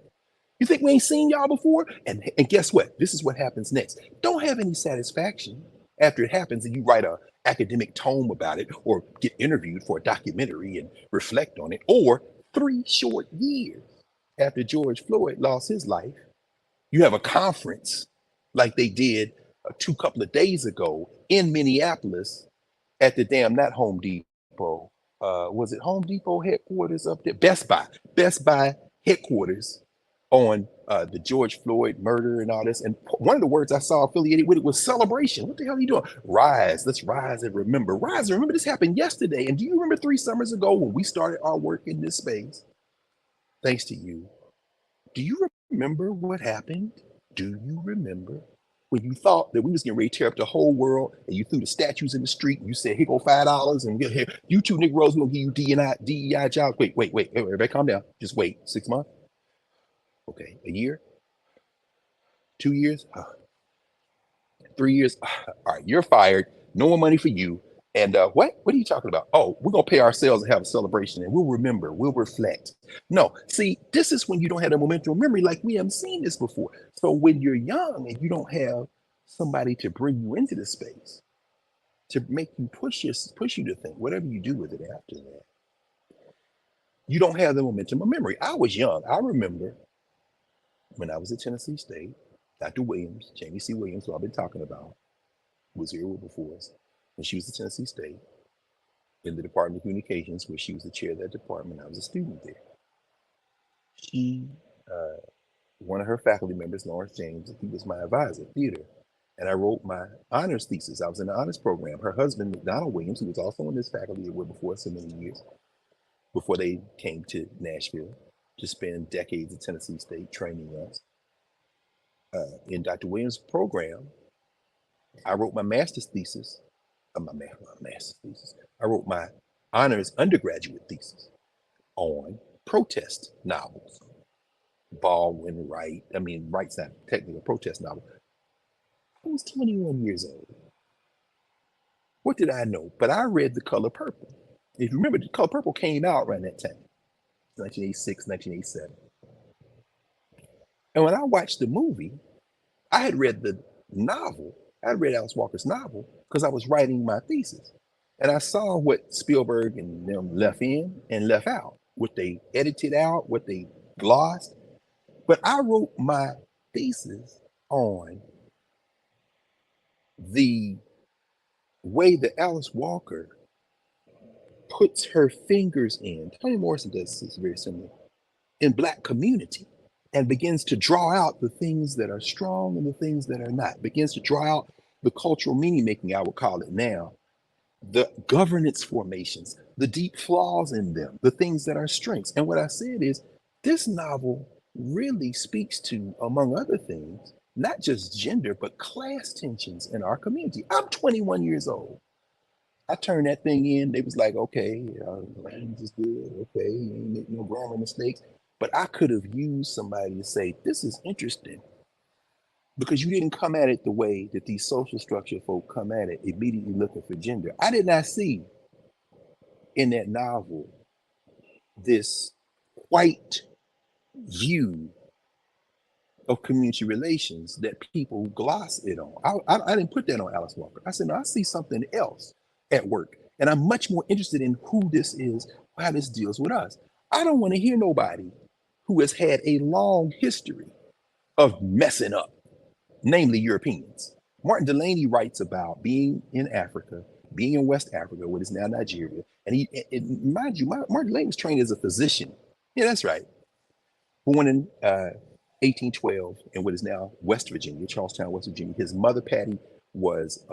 You think we ain't seen y'all before? And guess what? This is what happens next. Don't have any satisfaction after it happens and you write a academic tome about it or get interviewed for a documentary and reflect on it. Or 3 short years after George Floyd lost his life, you have a conference like they did a couple of days ago in Minneapolis at the damn, not Home Depot. Was it Home Depot headquarters up there? Best Buy headquarters on the George Floyd murder and all this. And one of the words I saw affiliated with it was celebration. What the hell are you doing? Rise. Let's rise and remember. Rise and remember this happened yesterday. And do you remember 3 summers ago when we started our work in this space? Thanks to you. Do you remember what happened? Do you remember when you thought that we was getting ready to tear up the whole world and you threw the statues in the street and you said, here go $5 and here, you 2 Negroes, we're gonna give you DEI jobs. Wait, everybody calm down. Just wait. 6 months? Okay, a year? 2 years? 3 years? All right, you're fired. No more money for you. And what are you talking about? Oh, we're going to pay ourselves and have a celebration and we'll remember, we'll reflect. No, see, this is when you don't have a momentum memory like we haven't seen this before. So when you're young and you don't have somebody to bring you into the space, to make you push you to think, whatever you do with it after that, you don't have the momentum of memory. I was young. I remember when I was at Tennessee State, Dr. Williams, Jamie C. Williams, who I've been talking about, was here with Wilberforce. When she was at Tennessee State in the Department of Communications, where she was the chair of that department, I was a student there. She, one of her faculty members, Lawrence James, he was my advisor, theater. And I wrote my honors thesis. I was in the honors program. Her husband, McDonald Williams, who was also in this faculty at Wilberforce so many years, before they came to Nashville to spend decades at Tennessee State training us. In Dr. Williams' program, I wrote my master's thesis. I wrote my honors undergraduate thesis on protest novels. Baldwin, Wright. I mean, Wright's not technically a protest novel. I was 21 years old. What did I know? But I read The Color Purple. If you remember, The Color Purple came out around that time, 1986, 1987. And when I watched the movie, I had read the novel. I read Alice Walker's novel because I was writing my thesis. And I saw what Spielberg and them left in and left out, what they edited out, what they glossed. But I wrote my thesis on the way that Alice Walker puts her fingers in, Toni Morrison does this very similar, in Black community, and begins to draw out the things that are strong and the things that are not, begins to draw out the cultural meaning making, I would call it now, the governance formations, the deep flaws in them, the things that are strengths. And what I said is, this novel really speaks to, among other things, not just gender, but class tensions in our community. I'm 21 years old. I turned that thing in. They was like, okay, language is good. Okay, you ain't making no grammar mistakes. But I could have used somebody to say, this is interesting, because you didn't come at it the way that these social structure folk come at it, immediately looking for gender. I did not see in that novel this white view of community relations that people gloss it on. I didn't put that on Alice Walker. I said, no, I see something else at work. And I'm much more interested in who this is, how this deals with us. I don't want to hear nobody who has had a long history of messing up, namely Europeans. Martin Delany writes about being in Africa, being in West Africa, what is now Nigeria. And mind you, Martin Delany was trained as a physician. Yeah, that's right. Born in 1812 in what is now West Virginia, Charlestown, West Virginia. His mother, Patty, was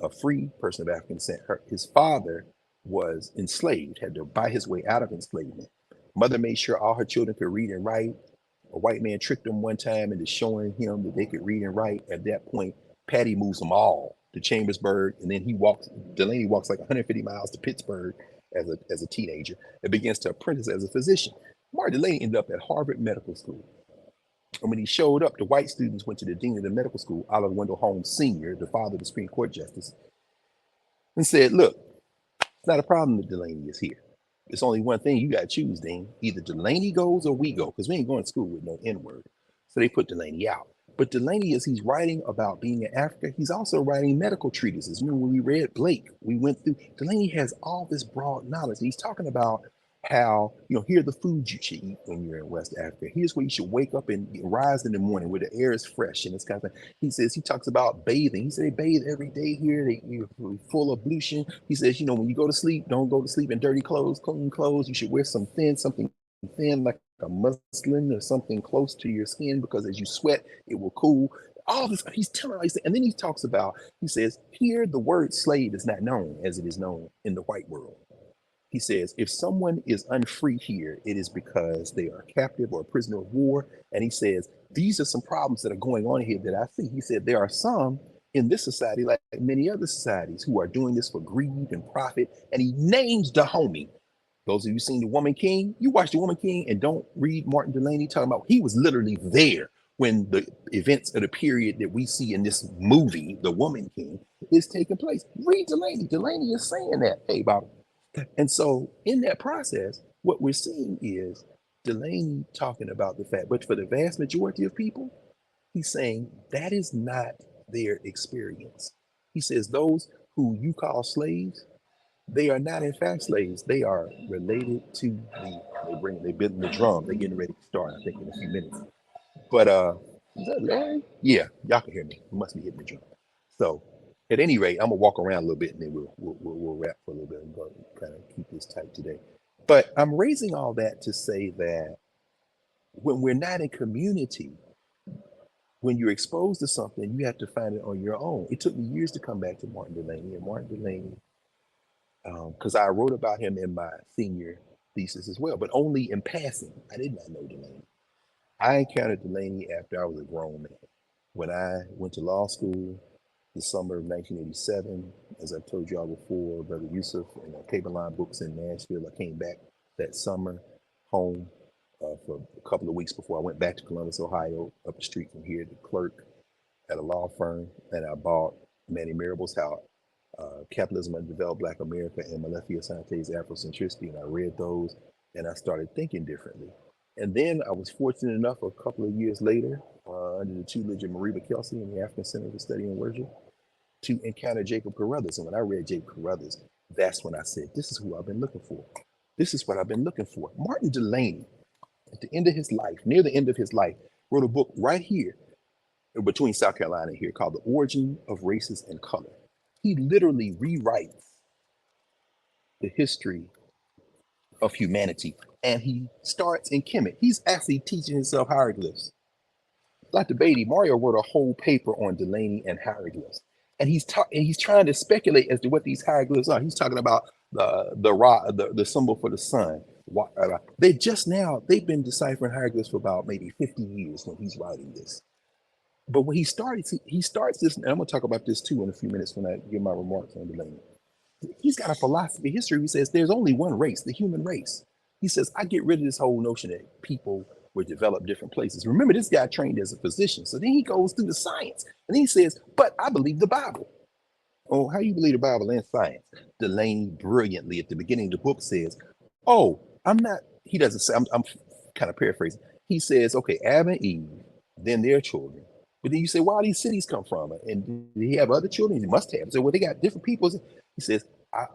a free person of African descent. His father was enslaved, had to buy his way out of enslavement. Mother made sure all her children could read and write. A white man tricked them one time into showing him that they could read and write. At that point, Patty moves them all to Chambersburg, and then Delany walks like 150 miles to Pittsburgh as a teenager and begins to apprentice as a physician. Martin Delany ended up at Harvard Medical School. And when he showed up, the white students went to the dean of the medical school, Oliver Wendell Holmes Sr., the father of the Supreme Court justice, and said, look, it's not a problem that Delany is here. It's only one thing you got to choose, Dean. Either Delany goes or we go, because we ain't going to school with no N-word. So they put Delany out. But Delany, as he's writing about being in Africa, he's also writing medical treatises. Remember when we read Blake, we went through, Delany has all this broad knowledge. He's talking about how, here are the foods you should eat when you're in West Africa. Here's where you should wake up and rise in the morning where the air is fresh and this kind of thing. He talks about bathing. He said they bathe every day here. You're full ablution. He says, when you go to sleep, don't go to sleep in dirty clothes, clean clothes. You should wear something thin like a muslin or something close to your skin, because as you sweat, it will cool. All this, he's telling all these things. And then he talks about, he says, here the word slave is not known as it is known in the white world. He says, if someone is unfree here, it is because they are captive or a prisoner of war. And he says, these are some problems that are going on here that I see. He said, there are some in this society, like many other societies, who are doing this for greed and profit. And he names Dahomey. Those of you seen The Woman King, you watch The Woman King and don't read Martin Delany talking about, he was literally there when the events of the period that we see in this movie, The Woman King, is taking place. Read Delany. Delany is saying that, hey, Bob. And so in that process, what we're seeing is Delany talking about the fact, but for the vast majority of people, he's saying that is not their experience. He says those who you call slaves, they are not in fact slaves. They are related to they building the drum. They're getting ready to start, I think, in a few minutes. But is that Larry? Yeah, y'all can hear me. You must be hitting the drum. So at any rate, I'm gonna walk around a little bit and then we'll wrap for a little bit and go kind of keep this tight today. But I'm raising all that to say that when we're not in community, when you're exposed to something, you have to find it on your own. It took me years to come back to Martin Delany, and Martin Delany, because I wrote about him in my senior thesis as well, but only in passing. I did not know Delany. I encountered Delany after I was a grown man. When I went to law school, the summer of 1987, as I've told y'all before, Brother Yusuf and Cable Line Books in Nashville, I came back that summer home for a couple of weeks before I went back to Columbus, Ohio, up the street from here, to clerk at a law firm, and I bought Manny Marable's How Capitalism Undeveloped Black America and Malefia Sante's Afrocentricity, and I read those, and I started thinking differently. And then I was fortunate enough a couple of years later, under the tutelage of Mariba Kelsey in the African Center for Study and Worship, to encounter Jacob Carruthers. And when I read Jacob Carruthers, that's when I said, this is who I've been looking for. This is what I've been looking for. Martin Delany, at the end of his life, near the end of his life, wrote a book right here, between South Carolina and here, called The Origin of Races and Color. He literally rewrites the history of humanity. And he starts in Kemet. He's actually teaching himself hieroglyphs. Dr. Beatty, Mario wrote a whole paper on Delany and hieroglyphs. And he's trying to speculate as to what these hieroglyphs are. He's talking about the symbol for the sun. They've been deciphering hieroglyphs for about maybe 50 years when he's writing this. But when he starts this, and I'm going to talk about this too in a few minutes when I give my remarks on Delany. He's got a philosophy of history. He says there's only one race, the human race. He says, I get rid of this whole notion that people were developed different places. Remember, this guy trained as a physician. So then he goes through the science and then he says, but I believe the Bible. Oh, how you believe the Bible and science? Delany brilliantly at the beginning of the book says, oh, I'm not, he doesn't say, I'm kind of paraphrasing. He says, okay, Adam and Eve, then their children. But then you say, where do these cities come from? And did he have other children? He must have. So, well, they got different people. He says,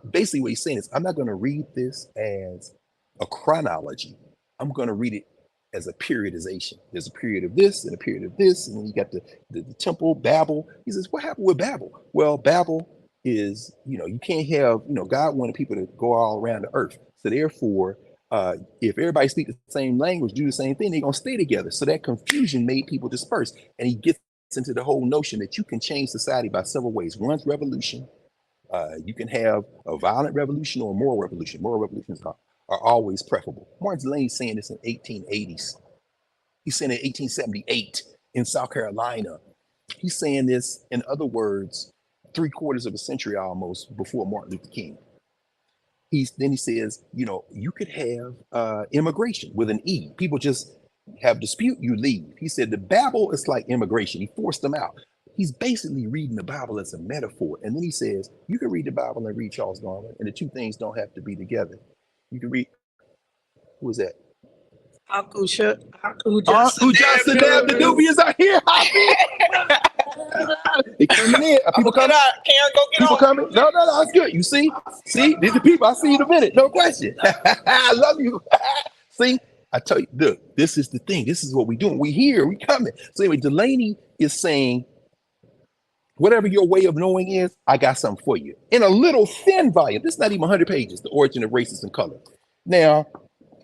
basically what he's saying is, I'm not going to read this as a chronology. I'm going to read it as a periodization. There's a period of this and a period of this. And then you got the temple, Babel. He says, what happened with Babel? Well, Babel is, you can't have, God wanted people to go all around the earth. So therefore, if everybody speaks the same language, do the same thing, they're going to stay together. So that confusion made people disperse. And he gets into the whole notion that you can change society by several ways. One's revolution. You can have a violent revolution or a moral revolution. Moral revolutions are always preferable. Martin Delany is saying this in 1880s. He's saying it in 1878 in South Carolina. He's saying this, in other words, 3/4 of a century almost before Martin Luther King. Then he says, you could have immigration with an E. People just have dispute, you leave. He said the Bible is like immigration. He forced them out. He's basically reading the Bible as a metaphor. And then he says, you can read the Bible and read Charles Darwin, and the two things don't have to be together. You can read, who is that? Uncle Justin the Nubians are here. They coming in. People coming out. Karen, go get People on. coming. No, that's good. You see, these are people. I see you in a minute. No question. I love you. See, I tell you, look, this is the thing. This is what we doing. We here. We coming. So anyway, Delany is saying, whatever your way of knowing is, I got something for you in a little thin volume. This is not even 100 pages. The Origin of Races and Color. Now,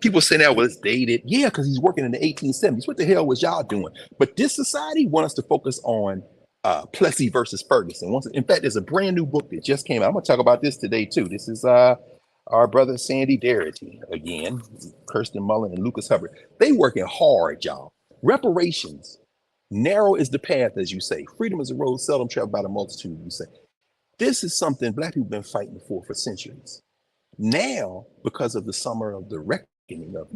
people say that, well, it's dated. Yeah, because he's working in the 1870s. What the hell was y'all doing? But this society wants us to focus on Plessy versus Ferguson. In fact, there's a brand new book that just came out. I'm going to talk about this today, too. This is our brother Sandy Darity, again, Kirsten Mullen and Lucas Hubbard. They working hard, y'all. Reparations. Narrow is the path, as you say. Freedom is a road seldom traveled by the multitude, you say. This is something Black people have been fighting for centuries. Now, because of the summer of the reckoning of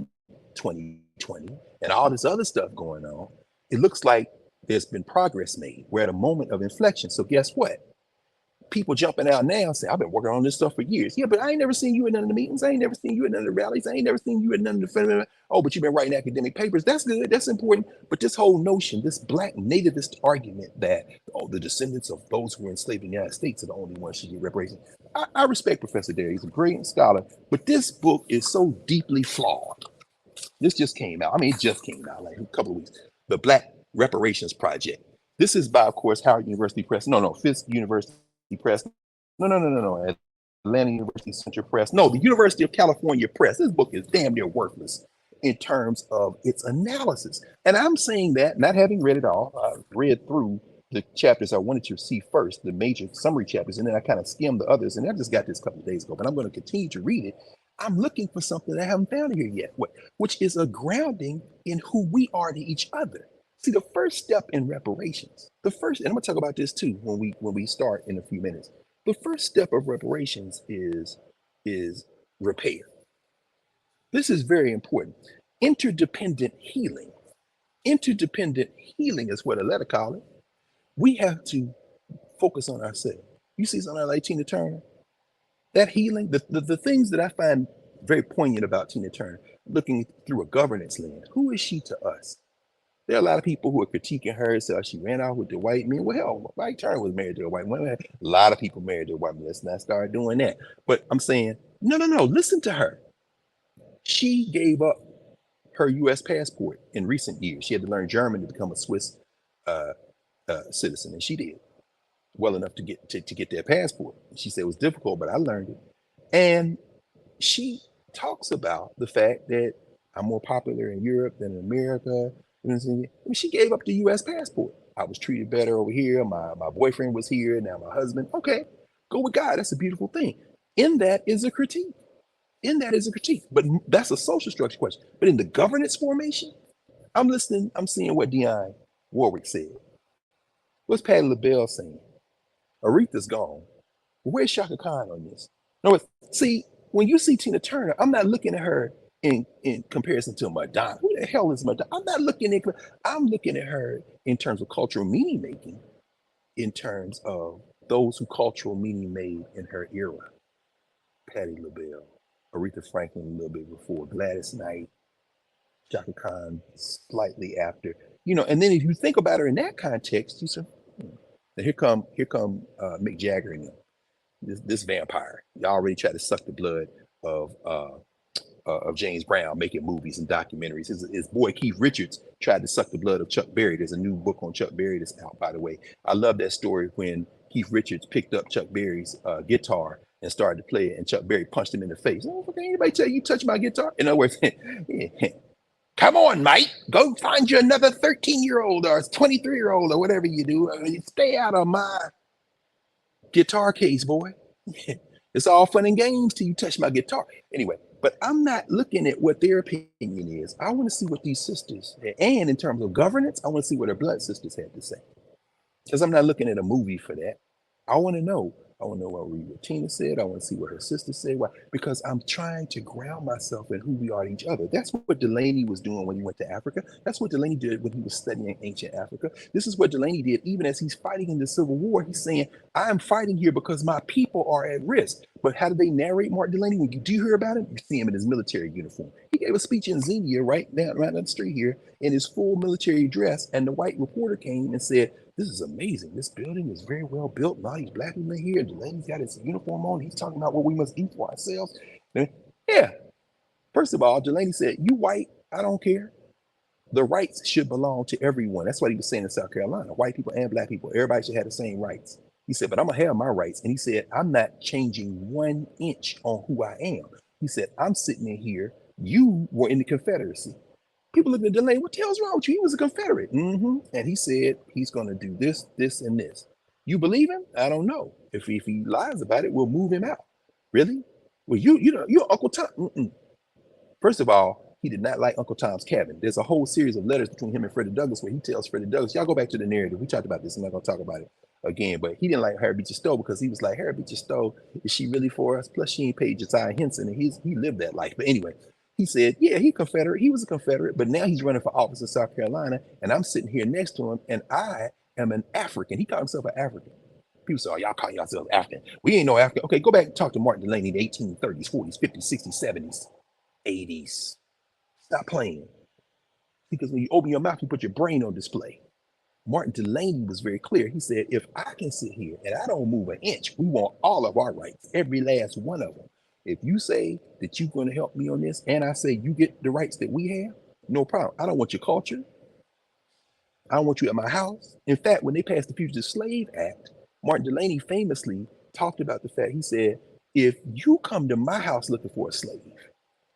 2020 and all this other stuff going on, it looks like there's been progress made. We're at a moment of inflection. So guess what? People jumping out now say, I've been working on this stuff for years. Yeah, but I ain't never seen you at none of the meetings. I ain't never seen you at none of the rallies. I ain't never seen you at none of the... Oh, but you've been writing academic papers. That's good. That's important. But this whole notion, this Black nativist argument that, the descendants of those who were enslaved in the United States are the only ones who get reparations. I respect Professor Derry. He's a brilliant scholar. But this book is so deeply flawed. This just came out. I mean, it just came out like a couple of weeks. The Black Reparations Project. This is by, of course, Howard University Press. No, Fisk University Press. No. Atlanta University Central Press. No, the University of California Press. This book is damn near worthless in terms of its analysis. And I'm saying that, not having read it all, I read through the chapters I wanted to see first, the major summary chapters, and then I kind of skimmed the others. And I just got this a couple of days ago, but I'm going to continue to read it. I'm looking for something I haven't found here yet, which is a grounding in who we are to each other. See, the first step in reparations, and I'm going to talk about this too when we start in a few minutes. The first step of reparations is repair. This is very important. Interdependent healing. Interdependent healing is what I let it call it. We have to focus on ourselves. You see something like Tina Turner? That healing, the things that I find very poignant about Tina Turner, looking through a governance lens, who is she to us? There are a lot of people who are critiquing her, so she ran off with the white men. Well, hell, Mike Turner was married to a white woman. A lot of people married to a white woman. Let's not start doing that. But I'm saying, no, listen to her. She gave up her U.S. passport in recent years. She had to learn German to become a Swiss citizen, and she did well enough to get that passport. She said it was difficult, but I learned it. And she talks about the fact that I'm more popular in Europe than in America. I mean, she gave up the U.S. passport. I was treated better over here. My boyfriend was here. Now my husband. Okay, go with God. That's a beautiful thing. In that is a critique. But that's a social structure question. But in the governance formation, I'm listening. I'm seeing what Dionne Warwick said. What's Patti LaBelle saying? Aretha's gone. Where's Shaka Khan on this? No, see, when you see Tina Turner, I'm not looking at her in comparison to Madonna. Who the hell is Madonna? I'm looking at her in terms of cultural meaning making, in terms of those who cultural meaning made in her era. Patti LaBelle, Aretha Franklin a little bit before, Gladys Knight, Shaka Khan slightly after. And then if you think about her in that context, you say, now here come Mick Jagger and this vampire. Y'all already tried to suck the blood of James Brown, making movies and documentaries. His boy Keith Richards tried to suck the blood of Chuck Berry. There's a new book on Chuck Berry that's out, by the way. I love that story when Keith Richards picked up Chuck Berry's guitar and started to play it, and Chuck Berry punched him in the face. Oh, okay, anybody tell you touch my guitar? In other words, come on, mate, go find you another 13-year-old or 23-year-old or whatever you do. Stay out of my guitar case, boy. It's all fun and games till you touch my guitar. Anyway, but I'm not looking at what their opinion is. I want to see what these sisters, and in terms of governance, I want to see what her blood sisters had to say. Because I'm not looking at a movie for that. I want to know, I want to know what Tina said. I want to see what her sister said. Why? Because I'm trying to ground myself in who we are to each other. That's what Delany was doing when he went to Africa. That's what Delany did when he was studying ancient Africa. This is what Delany did even as he's fighting in the Civil War. He's saying, I'm fighting here because my people are at risk. But how do they narrate Martin Delany? When you do hear about him, you see him in his military uniform. He gave a speech in Xenia right down the street here in his full military dress. And the white reporter came and said, this is amazing. This building is very well built. And all these black people in here. And Delany's got his uniform on. He's talking about what we must do for ourselves. And yeah. First of all, Delany said, you white, I don't care. The rights should belong to everyone. That's what he was saying in South Carolina. White people and black people, everybody should have the same rights. He said, but I'm gonna have my rights. And he said, I'm not changing 1 inch on who I am. He said, I'm sitting in here. You were in the Confederacy. People look at Delany, what the hell's wrong with you? He was a Confederate. And he said, he's gonna do this, this, and this. You believe him? I don't know. If he lies about it, we'll move him out. Really? Well, you're Uncle Tom. First of all, he did not like Uncle Tom's Cabin. There's a whole series of letters between him and Freddie Douglass where he tells Freddie Douglass, y'all go back to the narrative. We talked about this. I'm not gonna talk about it again, but he didn't like Harriet Beecher Stowe because he was like, Harriet Beecher Stowe, is she really for us? Plus she ain't paid Josiah Henson, and he lived that life. But anyway, he said, yeah, he Confederate. He was a Confederate, but now he's running for office in South Carolina, and I'm sitting here next to him, and I am an African. He called himself an African. People say, oh, y'all call yourselves African. We ain't no African. Okay, go back and talk to Martin Delany in the 1830s, 40s, 50s, 60s, 70s, 80s. Stop playing. Because when you open your mouth, you put your brain on display. Martin Delany was very clear. He said, if I can sit here and I don't move an inch, we want all of our rights, every last one of them. If you say that you're going to help me on this, and I say you get the rights that we have, no problem. I don't want your culture. I don't want you at my house. In fact, when they passed the Fugitive Slave Act, Martin Delany famously talked about the fact, he said, if you come to my house looking for a slave,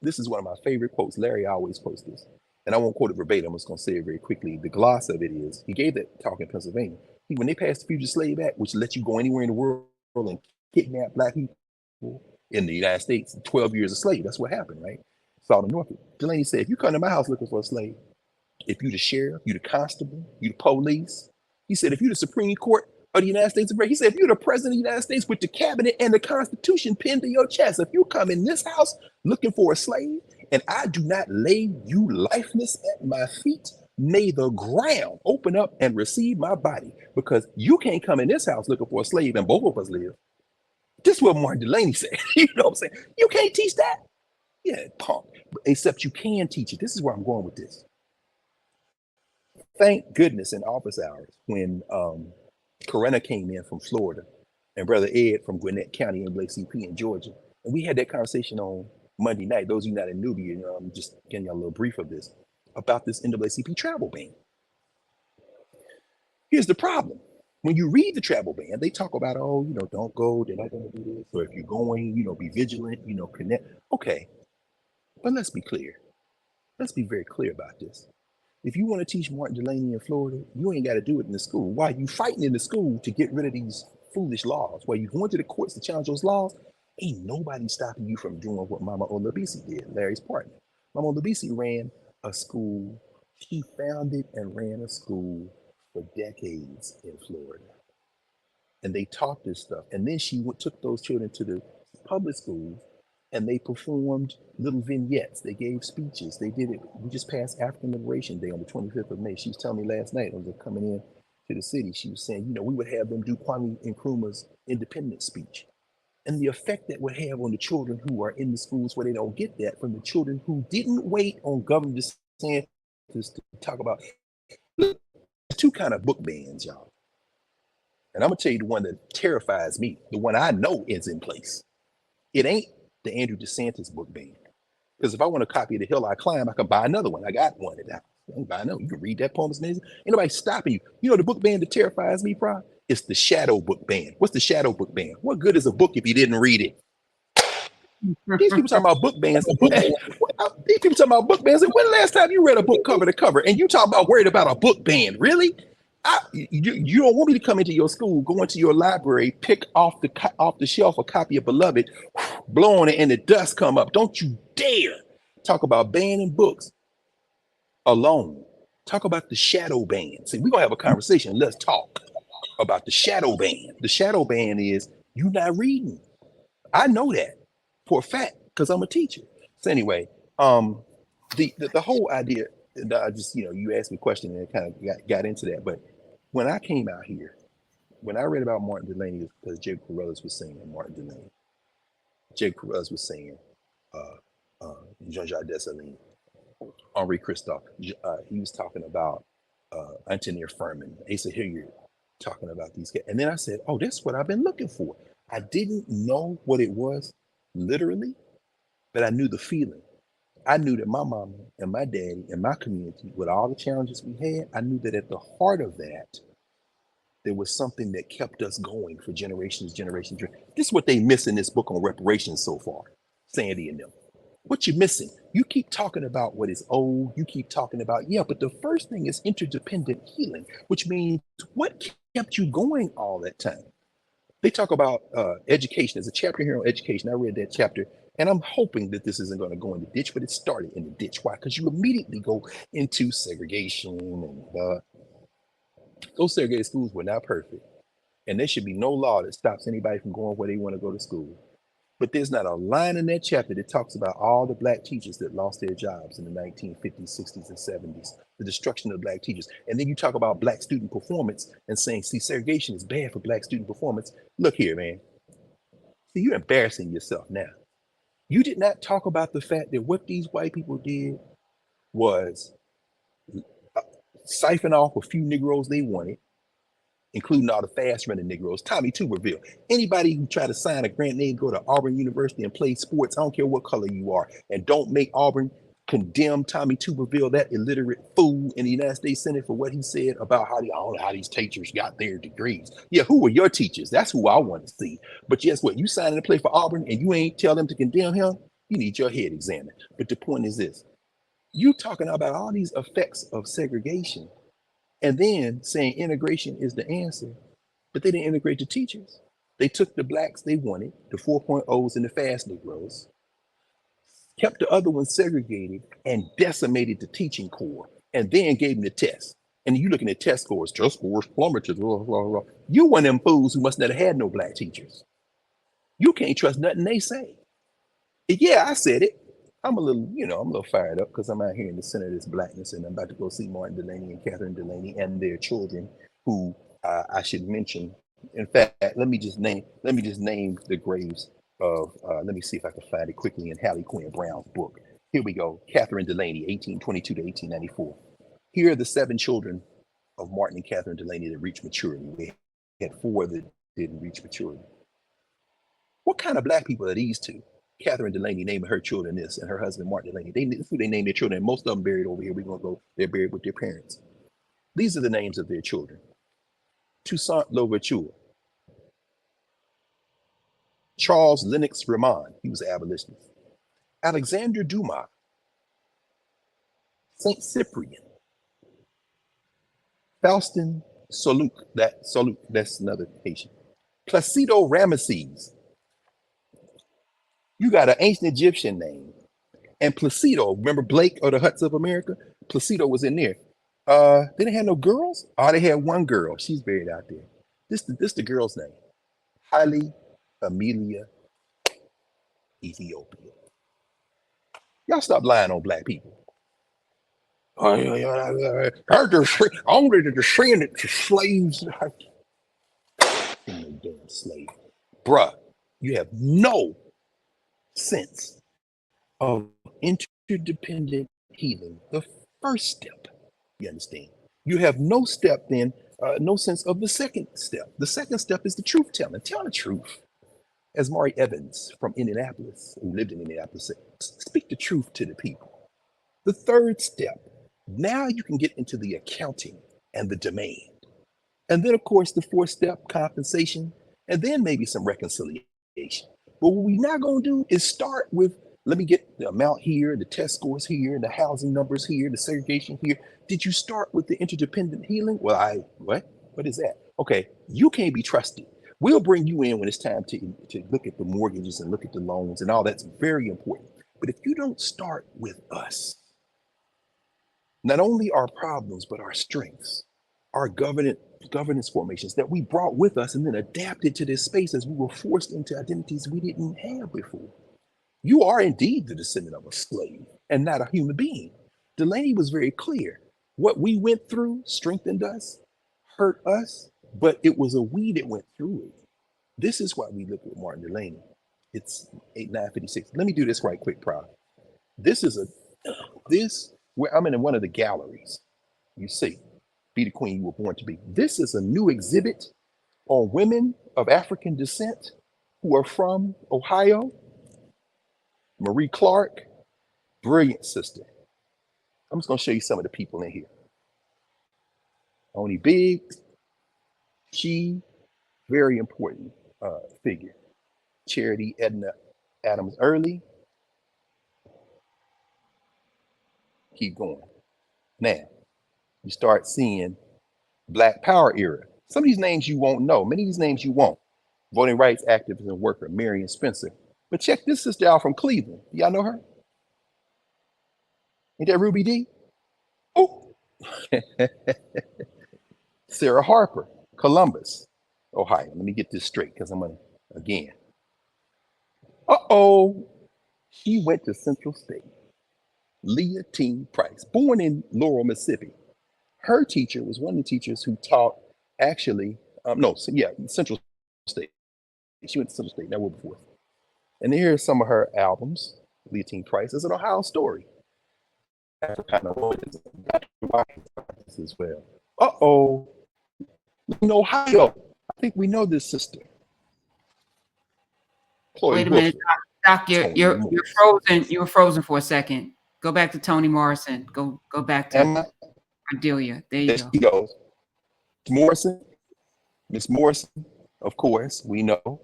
this is one of my favorite quotes. Larry always quotes this. And I won't quote it verbatim. I'm just going to say it very quickly. The gloss of it is, he gave that talk in Pennsylvania. When they passed the Fugitive Slave Act, which lets you go anywhere in the world and kidnap black people in the United States, 12 years a slave. That's what happened, right? Saw the Norfolk. Delany said, if you come to my house looking for a slave, if you the sheriff, you the constable, you the police, he said, if you the Supreme Court of the United States of America, he said, if you're the president of the United States with the cabinet and the Constitution pinned to your chest, if you come in this house looking for a slave, and I do not lay you lifeless at my feet, may the ground open up and receive my body, because you can't come in this house looking for a slave and both of us live. This is what Martin Delany said. You know what I'm saying? You can't teach that. Yeah, punk. Except you can teach it. This is where I'm going with this. Thank goodness in office hours when Coretta came in from Florida and Brother Ed from Gwinnett County, NAACP in Georgia. And we had that conversation on Monday night. Those of you not in Nubia, I'm just getting you a little brief of this, about this NAACP travel ban. Here's the problem. When you read the travel ban, they talk about, oh, don't go, they're not going to do this. Or if you're going, be vigilant, connect. Okay, but let's be clear. Let's be very clear about this. If you want to teach Martin Delany in Florida, you ain't got to do it in the school. Why you fighting in the school to get rid of these foolish laws? While you going to the courts to challenge those laws, ain't nobody stopping you from doing what Mama Olabisi did, Larry's partner. Mama Olabisi ran a school. She founded and ran a school for decades in Florida. And they taught this stuff. And then she took those children to the public schools and they performed little vignettes. They gave speeches. They did it. We just passed African Liberation Day on the 25th of May. She was telling me last night, as they're coming in to the city, she was saying, we would have them do Kwame Nkrumah's independence speech. And the effect that would have on the children who are in the schools where they don't get that from the children who didn't wait on Governor DeSantis to talk about. Look, there's two kind of book bans, y'all. And I'm gonna tell you the one that terrifies me, the one I know is in place. It ain't the Andrew DeSantis book ban. Because if I want a copy of The Hill I Climb, I can buy another one. I got one at the house. I can buy another. You can read that poem. It's amazing. Ain't nobody stopping you. You know the book ban that terrifies me, bro? It's the shadow book ban. What's the shadow book ban? What good is a book if you didn't read it? These people talking about book bans. These people talking about book bans. When the last time you read a book cover to cover and you talk about worried about a book ban? Really? You don't want me to come into your school, go into your library, pick off the shelf a copy of Beloved, blow on it, and the dust come up. Don't you dare talk about banning books alone. Talk about the shadow ban. See, we're gonna have a conversation. Let's talk about the shadow ban. The shadow ban is You not reading. I know that for a fact because I'm a teacher. So anyway, the whole idea, I just, you asked me a question and I kind of got into that. But when I came out here, when I read about Martin Delany, because Jake Carruthers was saying Martin Delany, Jake Carruthers was saying Jean-Jacques Dessalines, Henri Christophe. He was talking about Antonin Furman, Asa Hilliard, talking about these guys. And then I said, oh, that's what I've been looking for. I didn't know what it was literally, but I knew the feeling. I knew that my mama and my daddy and my community, with all the challenges we had, I knew that at the heart of that, there was something that kept us going for generations. This is what they miss in this book on reparations so far, Sandy and them. What you're missing, you keep talking about what is old, you keep talking about, but the first thing is interdependent healing, which means what kept you going all that time? They talk about education. There's a chapter here on education. I read that chapter, and I'm hoping that this isn't going to go in the ditch, but it started in the ditch. Why? Because you immediately go into segregation, and those segregated schools were not perfect. And there should be no law that stops anybody from going where they want to go to school. But there's not a line in that chapter that talks about all the Black teachers that lost their jobs in the 1950s, 60s, and 70s, the destruction of Black teachers. And then you talk about Black student performance and saying, see, segregation is bad for Black student performance. Look here, man. See, you're embarrassing yourself now. You did not talk about the fact that what these white people did was siphon off a few Negroes they wanted, including all the fast-running Negroes. Tommy Tuberville. Anybody who try to sign a grant name, go to Auburn University and play sports, I don't care what color you are, and don't make Auburn condemn Tommy Tuberville, that illiterate fool in the United States Senate, for what he said about how I don't know how these teachers got their degrees. Yeah, who were your teachers? That's who I want to see. But guess what? You signing to play for Auburn and you ain't tell them to condemn him? You need your head examined. But the point is this. You talking about all these effects of segregation and then saying integration is the answer, but they didn't integrate the teachers. They took the Blacks they wanted, the 4.0s and the fast Negroes, kept the other ones segregated and decimated the teaching corps, and then gave them the test. And you looking at test scores plummeted, blah, blah, blah. You one of them fools who must not have had no Black teachers. You can't trust nothing they say. Yeah, I said it. I'm a little fired up because I'm out here in the center of this Blackness, and I'm about to go see Martin Delany and Catherine Delany and their children, who I should mention. In fact, let me just name the graves of. Let me see if I can find it quickly in Hallie Quinn Brown's book. Here we go. Catherine Delany, 1822 to 1894. Here are the 7 children of Martin and Catherine Delany that reached maturity. We had 4 that didn't reach maturity. What kind of Black people are these two? Catherine Delany naming her children this, and her husband Martin Delany. This is who they named their children, and most of them buried over here. We're gonna go. They're buried with their parents. These are the names of their children: Toussaint Louverture, Charles Lennox Ramon, he was an abolitionist, Alexander Dumas, Saint Cyprian, Faustin Soluc, that's another Haitian, Placido Ramesses. You got an ancient Egyptian name. And Placido, remember Blake or the Huts of America? Placido was in there. They didn't have no girls? Oh, they had one girl. She's buried out there. This the girl's name. Haile Amelia Ethiopia. Y'all stop lying on Black people. Only the descendants of slaves. No damn slave. Bruh, you have no sense of interdependent healing. The first step, you understand? You have no step then, no sense of the second step. The second step is the truth telling. Tell the truth. As Maury Evans from Indianapolis, who lived in Indianapolis, said, speak the truth to the people. The third step, now you can get into the accounting and the demand. And then, of course, the fourth step, compensation, and then maybe some reconciliation. But what we're not going to do is start with, let me get the amount here, the test scores here, the housing numbers here, the segregation here. Did you start with the interdependent healing? Well, what? What is that? Okay, you can't be trusted. We'll bring you in when it's time to look at the mortgages and look at the loans and all that's very important. But if you don't start with us, not only our problems, but our strengths, our governance governance formations that we brought with us and then adapted to this space as we were forced into identities we didn't have before. You are indeed the descendant of a slave and not a human being. Delany was very clear. What we went through strengthened us, hurt us, but it was a we that went through it. This is why we look at Martin Delany. It's 8956. Let me do this right quick, Prof. Where I'm in one of the galleries. You see, Be the Queen You Were Born to Be. This is a new exhibit on women of African descent who are from Ohio. Marie Clark, brilliant sister. I'm just going to show you some of the people in here. Oni Biggs, she, very important figure. Charity Edna Adams Early. Keep going. Now, you start seeing Black Power era. Some of these names you won't know. Many of these names you won't. Voting rights activist and worker, Marion Spencer. But check this sister out from Cleveland. Y'all know her? Ain't that Ruby D? Oh. Sarah Harper, Columbus, Ohio. Let me get this straight because I'm gonna, again. Uh-oh. She went to Central State. Leah Teen Price, born in Laurel, Mississippi. Her teacher was one of the teachers who taught actually, Central State. She went to Central State, not Wilberforce. And here's some of her albums. Leah Teen Price is an Ohio story. Africana as well. Uh-oh. In Ohio, I think we know this sister. Chloe Wait a minute, Doc, you're frozen. You were frozen for a second. Go back to Toni Morrison. Go back to Cordelia. There you go. She goes. Miss Morrison, of course, we know,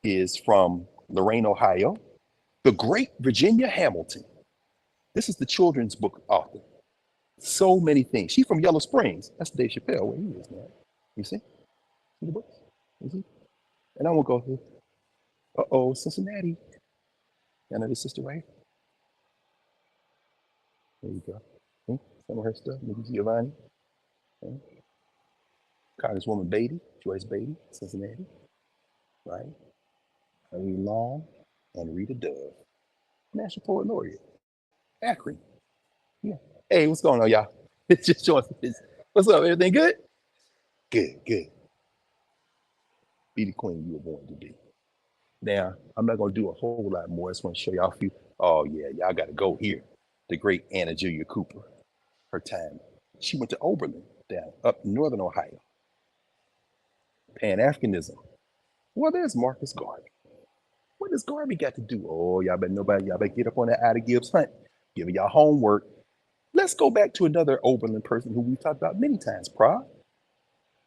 is from Lorain, Ohio. The great Virginia Hamilton. This is the children's book author. So many things. She's from Yellow Springs. That's Dave Chappelle, where he is now. You see? See the books? You see? And I won't go through. Uh-oh, Cincinnati. I know this sister right here. There you go. Some of her stuff. Maybe Giovanni. Congresswoman Beatty, Joyce Beatty, Cincinnati. Right? Irene Long and Rita Dove. National Poet Laureate. Akron. Yeah. Hey, what's going on, y'all? It's just showing this. What's up? Everything good? Good. Be the queen you were born to be. Now, I'm not going to do a whole lot more. I just want to show y'all a few. Oh, yeah, y'all got to go here. The great Anna Julia Cooper. Her time. She went to Oberlin, down up in northern Ohio. Pan-Africanism. Well, there's Marcus Garvey. What does Garvey got to do? Oh, y'all better get up on that Ida Gibbs hunt. Giving y'all homework. Let's go back to another Oberlin person who we've talked about many times, Prof.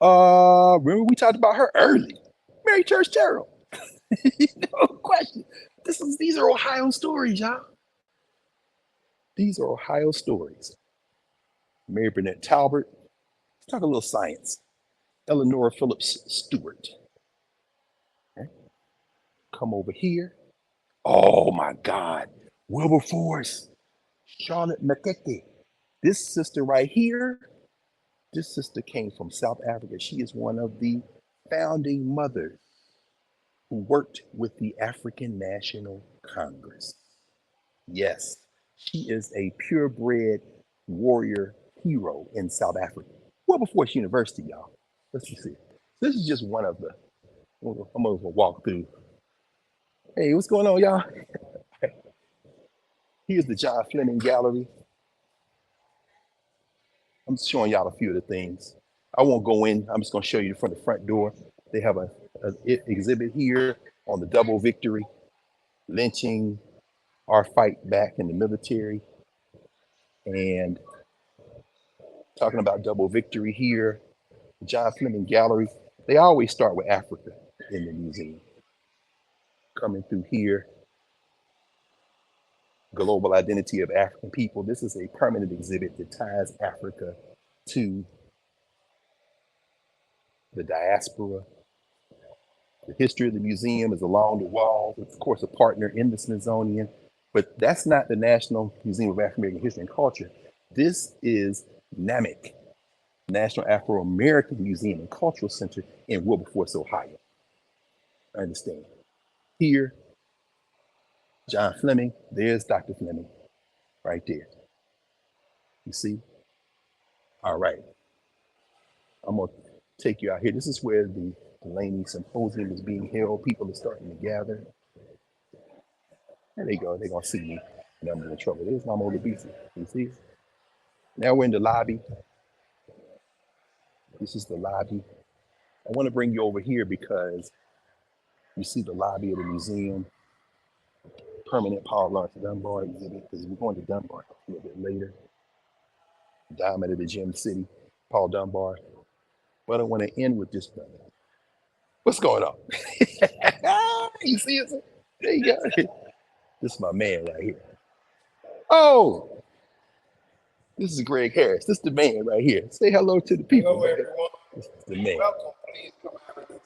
Remember we talked about her early. Mary Church Terrell. No question. These are Ohio stories, y'all. These are Ohio stories. Mary Burnett Talbert. Let's talk a little science. Eleanor Phillips Stewart. Okay. Come over here. Oh my God. Wilberforce. Charlotte Makeke. This sister right here, this sister came from South Africa. She is one of the founding mothers who worked with the African National Congress. Yes, she is a purebred warrior hero in South Africa. Wilberforce University, y'all. Let's see. This is just one of the, I'm gonna walk through. Hey, what's going on, y'all? Here's the John Fleming Gallery. I'm just showing y'all a few of the things. I won't go in. I'm just going to show you from the front door. They have an exhibit here on the double victory, lynching, our fight back in the military, and talking about double victory here. The John Fleming Gallery. They always start with Africa in the museum. Coming through here. Global identity of African people. This is a permanent exhibit that ties Africa to the diaspora. The history of the museum is along the walls. It's, of course, a partner in the Smithsonian, but that's not the National Museum of African American History and Culture. This is NAMIC, National Afro-American Museum and Cultural Center in Wilberforce, Ohio. I understand. Here, John Fleming, there's Dr. Fleming, right there. You see? All right. I'm going to take you out here. This is where the Delany Symposium is being held. People are starting to gather. There they go. They're going to see me. And I'm in trouble. There's my Mona Lisa. You see? Now we're in the lobby. This is the lobby. I want to bring you over here because you see the lobby of the museum. Permanent Paul Laurence Dunbar exhibit, because we're going to Dunbar a little bit later. Diamond of the Gem City, Paul Dunbar. But I want to end with this brother. What's going on? You see it? There you go. This is my man right here. Oh, this is Greg Harris. This is the man right here. Say hello to the people. Hello, everyone. This is the man. Welcome. Please come have a good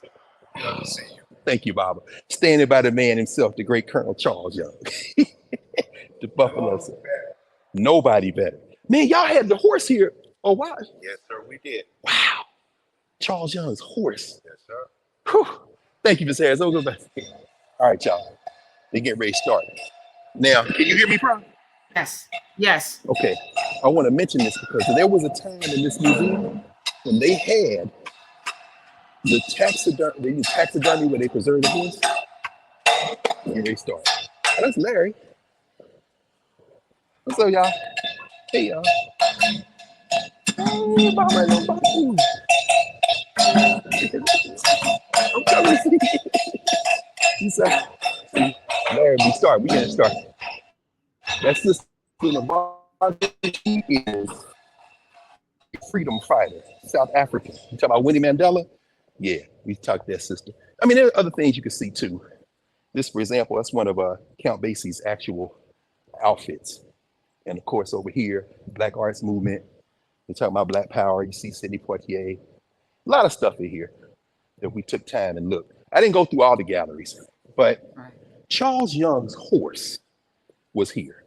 time. Love to see you. Thank you, Baba. Standing by the man himself, the great Colonel Charles Young. The Buffalo. Nobody better. Man, y'all had the horse here. Oh, wow. Yes, sir, we did. Wow. Charles Young's horse. Yes, sir. Whew. Thank you, Ms. Harris. All right, y'all. They get ready to start. Now, can you hear me, bro? Yes. Yes. Okay. I want to mention this because there was a time in this museum when they had the taxidermy where they preserve the horse. Here they start. Oh, that's Larry. What's up, y'all? Hey, y'all. Oh, Mama, no Baba. I'm coming to see you. Larry, we start. We gotta start. That's this is freedom fighter, South African. You talk about Winnie Mandela? Yeah, we talked that sister. I mean, there are other things you can see too. This, for example, that's one of Count Basie's actual outfits. And of course, over here, Black Arts Movement. We're talking about Black Power. You see Sidney Poitier. A lot of stuff in here that we took time and looked. I didn't go through all the galleries, but Charles Young's horse was here.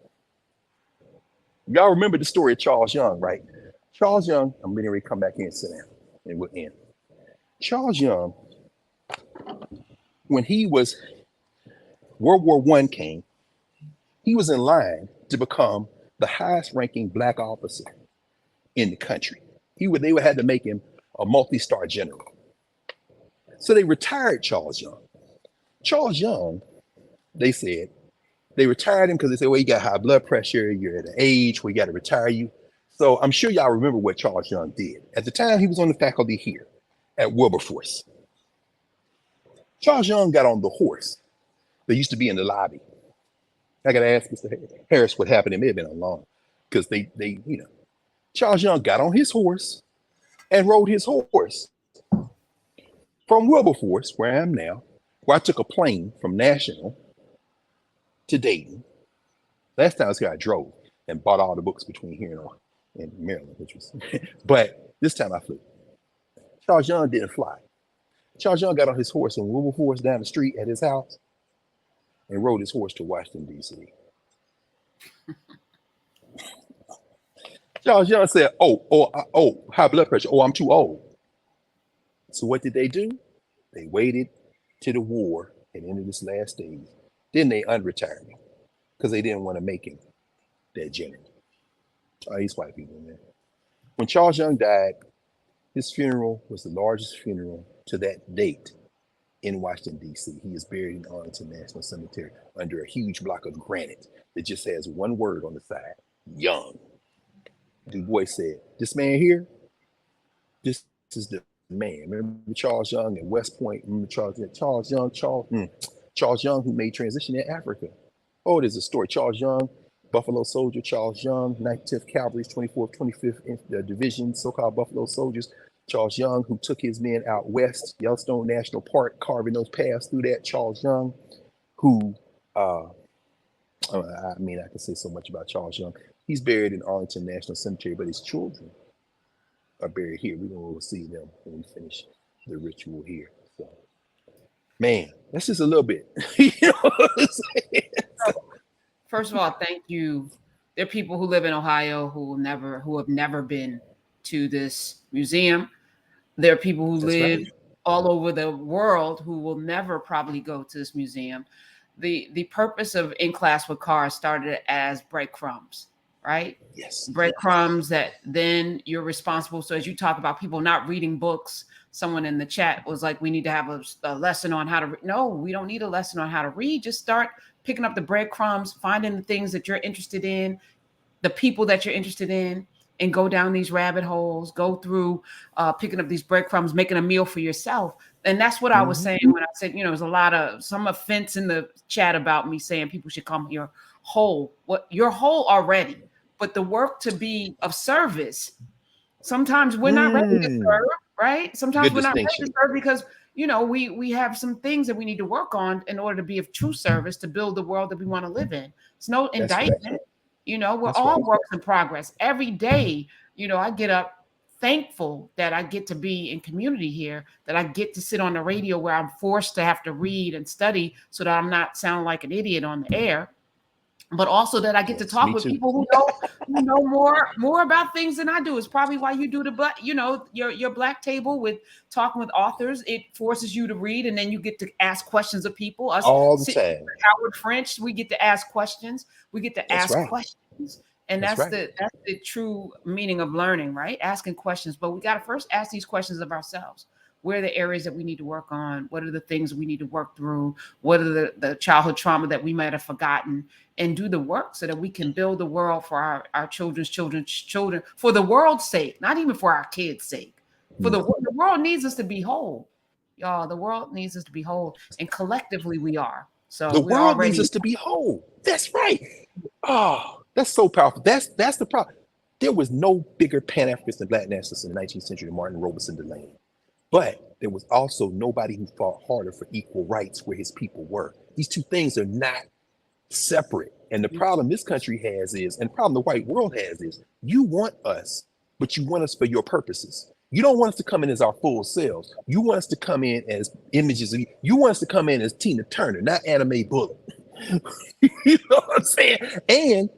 Y'all remember the story of Charles Young, right? Charles Young, I'm getting ready to come back in and sit down, and we'll end. Charles Young, when he was, World War I came, he was in line to become the highest ranking Black officer in the country. They had to make him a multi-star general. So they retired Charles Young. Charles Young, they said, they retired him because they said, well, you got high blood pressure, you're at an age where you got to retire you. So I'm sure y'all remember what Charles Young did. At the time, he was on the faculty here at Wilberforce. Charles Young got on the horse that used to be in the lobby. I got to ask Mr. Harris what happened. It may have been along because they, Charles Young got on his horse and rode his horse from Wilberforce, where I am now, where I took a plane from National to Dayton. Last time I was here, I drove and bought all the books between here and Maryland, which was, but this time I flew. Charles Young didn't fly. Charles Young got on his horse in Wilberforce down the street at his house and rode his horse to Washington, D.C. Charles Young said, oh, high blood pressure. Oh, I'm too old. So what did they do? They waited till the war and into this last stage. Then they unretired him because they didn't want to make him that general. Oh, these white people, man. When Charles Young died, his funeral was the largest funeral to that date in Washington, D.C. He is buried in Arlington National Cemetery under a huge block of granite that just has one word on the side, Young. Du Bois said, this man here, this is the man. Remember Charles Young at West Point? Remember Charles Young who made transition in Africa. Oh, there's a story. Charles Young, Buffalo soldier, Charles Young, 19th Cavalry's 24th, 25th Division, so-called Buffalo soldiers. Charles Young, who took his men out west, Yellowstone National Park, carving those paths through that. Charles Young, who, I can say so much about Charles Young. He's buried in Arlington National Cemetery, but his children are buried here. We're going to see them when we finish the ritual here. So, man, that's just a little bit. You know what I'm saying? First of all, thank you. There are people who live in Ohio who have never been to this museum. There are people who That's live right. all over the world who will never probably go to this museum. The purpose of In Class with Carr started as breadcrumbs, right? Yes. Breadcrumbs that then you're responsible. So as you talk about people not reading books, someone in the chat was like, we need to have a lesson on how to read. No, we don't need a lesson on how to read. Just start picking up the breadcrumbs, finding the things that you're interested in, the people that you're interested in, and go down these rabbit holes, go through picking up these breadcrumbs, making a meal for yourself. And that's what I was saying when I said, there's a lot of some offense in the chat about me saying people should come here whole. What you're whole already, but the work to be of service, sometimes we're not ready to serve, right? Sometimes Good we're not ready to distinction. serve because we have some things that we need to work on in order to be of true service to build the world that we want to live in. It's no indictment. right. We're That's all right. works in progress. Every day, I get up thankful that I get to be in community here, that I get to sit on the radio where I'm forced to have to read and study so that I'm not sounding like an idiot on the air. But also that I get to Yes, talk me with too. people who know more about things than I do. It's probably why you do your black table with talking with authors. It forces you to read, and then you get to ask questions of people. Us All the time. Howard French, we get to ask questions. We get to That's ask right. questions, and That's that's right. the true meaning of learning, right? Asking questions, but we got to first ask these questions of ourselves. Where are the areas that we need to work on? What are the things we need to work through? What are the childhood trauma that we might have forgotten? And do the work so that we can build the world for our children's children, for the world's sake, not even for our kids' sake. For the world needs us to be whole, y'all. The world needs us to be whole, and collectively we are. So The we're world needs already. us to be whole. That's right. Oh, that's so powerful. That's the problem. There was no bigger Pan-Africanist and Black nationalist in the 19th century than Martin Robeson Delany. But there was also nobody who fought harder for equal rights where his people were. These two things are not separate. And the problem this country has is, and the problem the white world has is, you want us, but you want us for your purposes. You don't want us to come in as our full selves. You want us to come in as images of you. You want us to come in as Tina Turner, not Anime Bullet. You know what I'm saying? And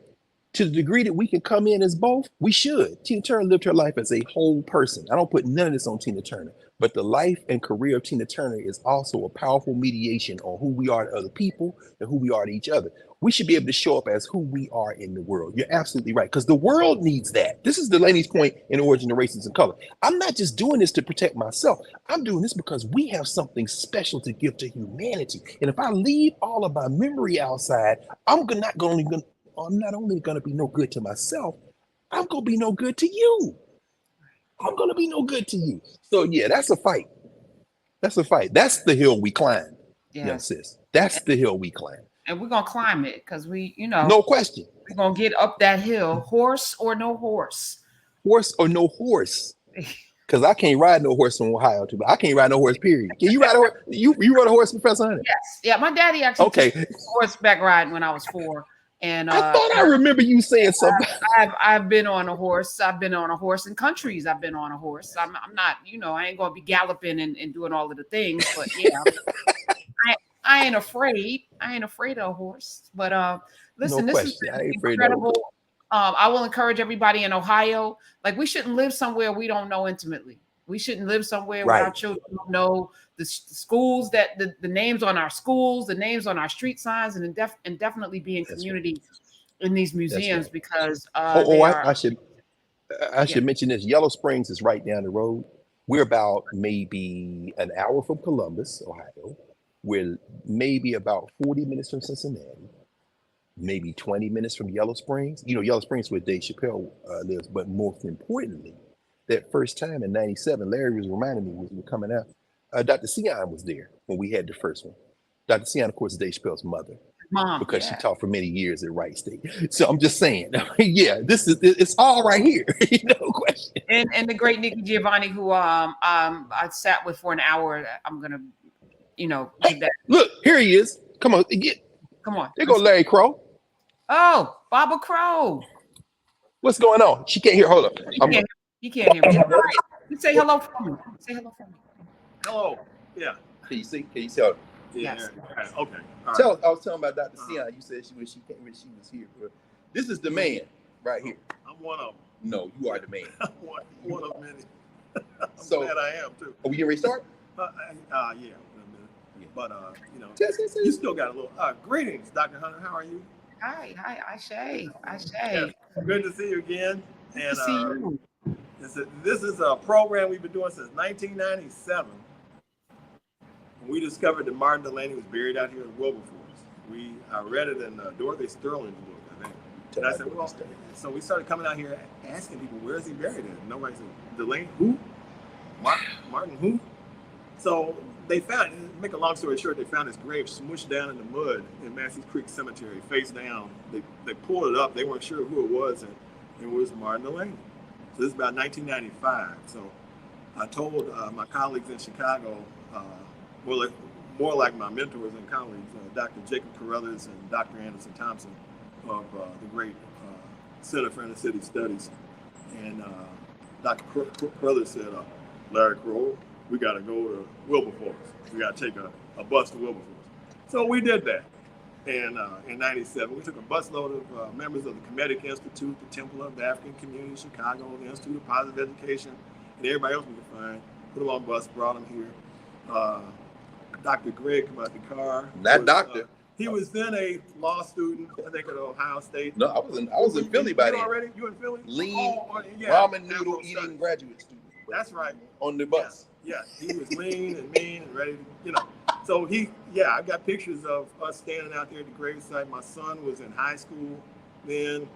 to the degree that we can come in as both, we should. Tina Turner lived her life as a whole person. I don't put none of this on Tina Turner, but the life and career of Tina Turner is also a powerful mediation on who we are to other people and who we are to each other. We should be able to show up as who we are in the world. You're absolutely right, because the world needs that. This is Delany's point in Origin of Races and Color. I'm not just doing this to protect myself. I'm doing this because we have something special to give to humanity. And if I leave all of my memory outside, I'm not only going to be no good to myself, I'm going to be no good to you. I'm going to be no good to you. So yeah, that's a fight. That's a fight. That's the hill we climb. Yeah. Young sis. That's the hill we climb. And we're going to climb it because no question. We're going to get up that hill, horse or no horse. Horse or no horse. Because I can't ride no horse in Ohio too. I can't ride no horse, period. Can you ride a horse? You rode a horse, Professor Hunter? Yes. Yeah, my daddy actually took horseback riding when I was 4. And I thought I remember you saying something. I've been on a horse. I've been on a horse in countries. I've been on a horse. I'm not, I ain't gonna be galloping and doing all of the things, but yeah, I ain't afraid. I ain't afraid of a horse. But listen, no this question. is incredible. I will encourage everybody in Ohio. Like, we shouldn't live somewhere we don't know intimately. We shouldn't live somewhere where our children don't know the schools, that the names on our schools, the names on our street signs, and definitely be in community in these museums because I should mention this. Yellow Springs is right down the road. We're about maybe an hour from Columbus, Ohio. We're maybe about 40 minutes from Cincinnati, maybe 20 minutes from Yellow Springs. Yellow Springs is where Dave Chappelle lives, but most importantly, that first time in 97, Larry was reminding me, we were coming out, Dr. Sion was there when we had the first one. Dr. Sion, of course, is Dave Chappelle's mother. Mom, because she taught for many years at Wright State. So I'm just saying, yeah, it's all right here. No question. And the great Nikki Giovanni, who I sat with for an hour. I'm gonna, give that. Look, here he is. Come on, come on. There go Larry Crowe. Oh, Baba Crowe. What's going on? She can't hear. Hold up. You can't hear me. You say hello for me. Say hello for me. Hello. Yeah. Can you see? Can you see? Yes. Okay. I was telling about Dr. Sion. You said she was here. But this is the man right here. I'm one of them. No, you are the man. one of many. I'm So- glad I am too. Are we getting ready to start? Yeah, in a minute. Yeah. But you know, Yes. you still got a little. Greetings, Dr. Hunter. How are you? Hi, Ashe. Yeah, good to see you again. Good And to see you. this is a program we've been doing since 1997. We discovered that Martin Delany was buried out here in Wilberforce. I read it in Dorothy Sterling's book, I think. And I said, well, so we started coming out here asking people, where is he buried in? Nobody said, Delany, who? Martin, who? So they found, to make a long story short, they found his grave smushed down in the mud in Massey's Creek Cemetery, face down. They pulled it up. They weren't sure who it was, and it was Martin Delany. So this is about 1995. So I told my colleagues in Chicago, more like my mentors and colleagues, Dr. Jacob Carruthers and Dr. Anderson Thompson of the great Center for Inner City Studies. And Dr. Carruthers said, Larry Kweku, we got to go to Wilberforce. We got to take a bus to Wilberforce. So we did that. And in 97, we took a busload of members of the Kemetic Institute, the Temple of the African Community, Chicago, the Institute of Positive Education, and everybody else we could find. Put them on a bus, brought them here. Dr. Greg Carr. Not doctor. He was then a law student, I think, at Ohio State. No, I was in Philly by then. Already? You in Philly? Lean, yeah. ramen noodle eating graduate student. That's right. On the bus. Yeah, he was lean and mean and ready to, So I got pictures of us standing out there at the gravesite. My son was in high school then.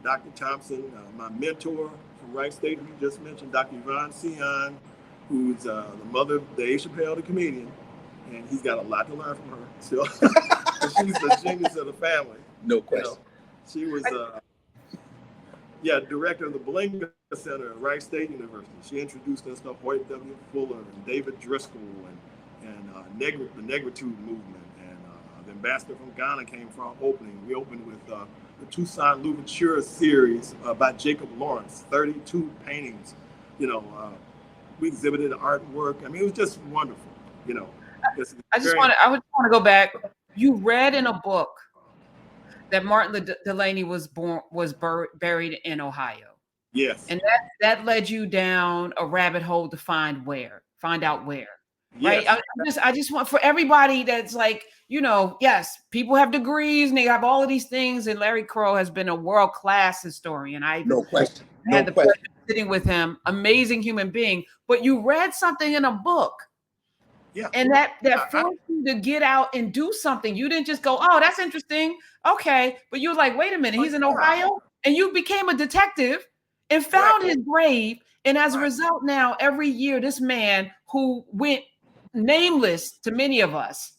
Dr. Thompson, my mentor from Wright State, who you just mentioned, Dr. Yvonne Sion, who's the mother of Dave Chappelle, the comedian, and he's got a lot to learn from her still. She's the genius of the family. No question. She was, director of the Bling Center at Wright State University. She introduced us to Hoyt W. Fuller and David Driscoll and the Negritude movement. And the ambassador from Ghana came for our opening. We opened with the Toussaint Louverture series by Jacob Lawrence, 32 paintings. We exhibited artwork. I mean, it was just wonderful. I would just want to go back. You read in a book that Martin Delany was buried in Ohio. Yes. And that led you down a rabbit hole to find out where. Right. Yes. I just want for everybody that's like, yes, people have degrees and they have all of these things. And Larry Kweku has been a world-class historian. No question. I had the pleasure of sitting with him, amazing human being. But you read something in a book. Yeah. And that forced you to get out and do something. You didn't just go, oh, that's interesting. Okay. But you were like, wait a minute, he's in Ohio. And you became a detective and found his grave. And as a result, now every year, this man who went nameless to many of us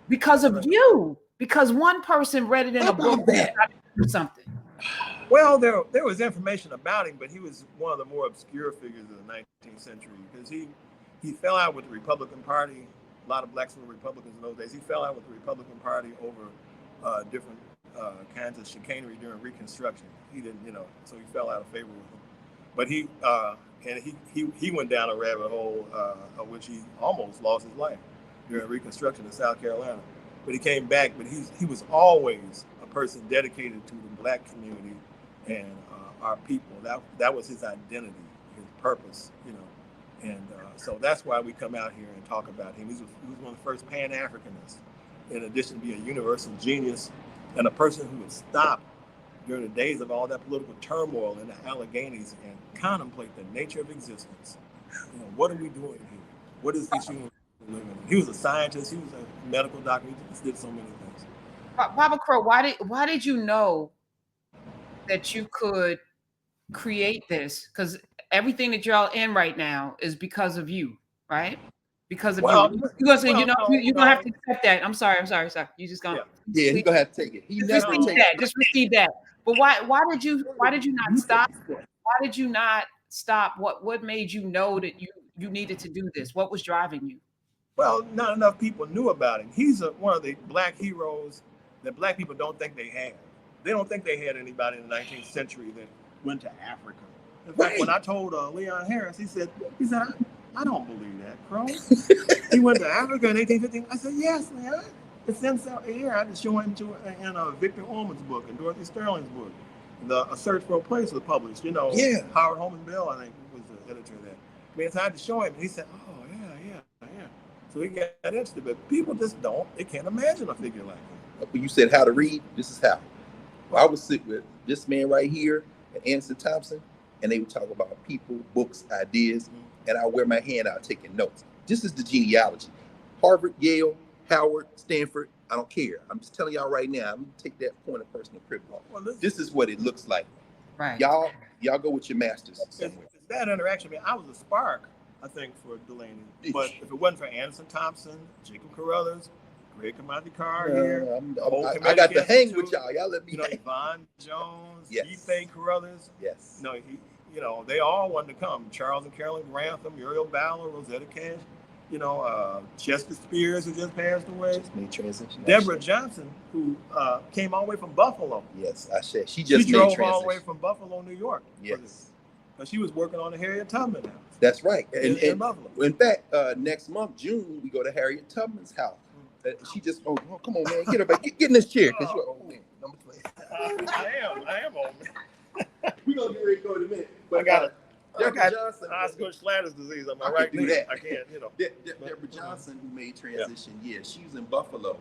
because of you, because one person read it in a book that something. Well, there was information about him, but he was one of the more obscure figures of the 19th century because he fell out with the Republican Party. A lot of blacks were Republicans in those days. He fell out with the Republican Party over different kinds of chicanery during Reconstruction. He didn't, so he fell out of favor with them. But he went down a rabbit hole of which he almost lost his life during Reconstruction in South Carolina. But he came back. But he was always a person dedicated to the black community and our people. That was his identity, his purpose, And so that's why we come out here and talk about him. He was one of the first Pan-Africanists, in addition to being a universal genius and a person who would stop during the days of all that political turmoil in the Alleghenies and contemplate the nature of existence. What are we doing here? What is this universe we're living in? He was a scientist. He was a medical doctor. He just did so many things. Baba Crow, why did you know that you could create this? Because everything that y'all in right now is because of you, right? Because of you. You're gonna say, you're gonna have to accept that. I'm sorry. You just gonna he's gonna have to take it. Just receive that. But why did you not stop? Why did you not stop? What made you know that you needed to do this? What was driving you? Well, not enough people knew about him. He's one of the black heroes that black people don't think they had. They don't think they had anybody in the 19th century that went to Africa. In fact, when I told Leon Harris, he said, I don't believe that, Crow. He went to Africa in 1815. I said, yes, Leon. It's in here. I had to show him in Victor Ullman's book and Dorothy Sterling's book. A Search for a Place was published. Howard Holman Bell, I think, was editor there. I mean, so I had to show him, and he said, "Oh yeah." So he got interested, but people just they can't imagine a figure like that. When you said how to read, this is how. I would sit with this man right here and Anderson Thompson, and they would talk about people, books, ideas, and I wear my hand out taking notes. This is the genealogy. Harvard, Yale, Howard, Stanford, I don't care. I'm just telling y'all right now, I'm gonna take that point of personal privilege. Well, this is what it looks like. Right. Y'all go with your masters somewhere. It's that interaction. I mean, I was a spark, I think, for Delany. But if it wasn't for Anderson Thompson, Jacob Carruthers, Greg Carr here, I got to hang with y'all. Y'all let me hang. Yvonne Jones, Yes. Ethan Carruthers. Yes. They all wanted to come. Charles and Carolyn Grantham, Muriel Ballard, Rosetta Cash, Chester Spears, who just passed away. Just made transition. Deborah Johnson, who came all the way from Buffalo. Yes, I said she just drove made transition. all the way from Buffalo, New York. Yes. But she was working on the Harriet Tubman house. That's right. In Buffalo. In fact, next month, June, we go to Harriet Tubman's house. She just, come on, man, get up, get in this chair, because you're an old man. I am old man. We're going to get ready to go in a minute. But I got Deborah Johnson. Osgood Schlatter's disease on my I right can do knee. that. I can't, Deborah Johnson, who made transition, she was in Buffalo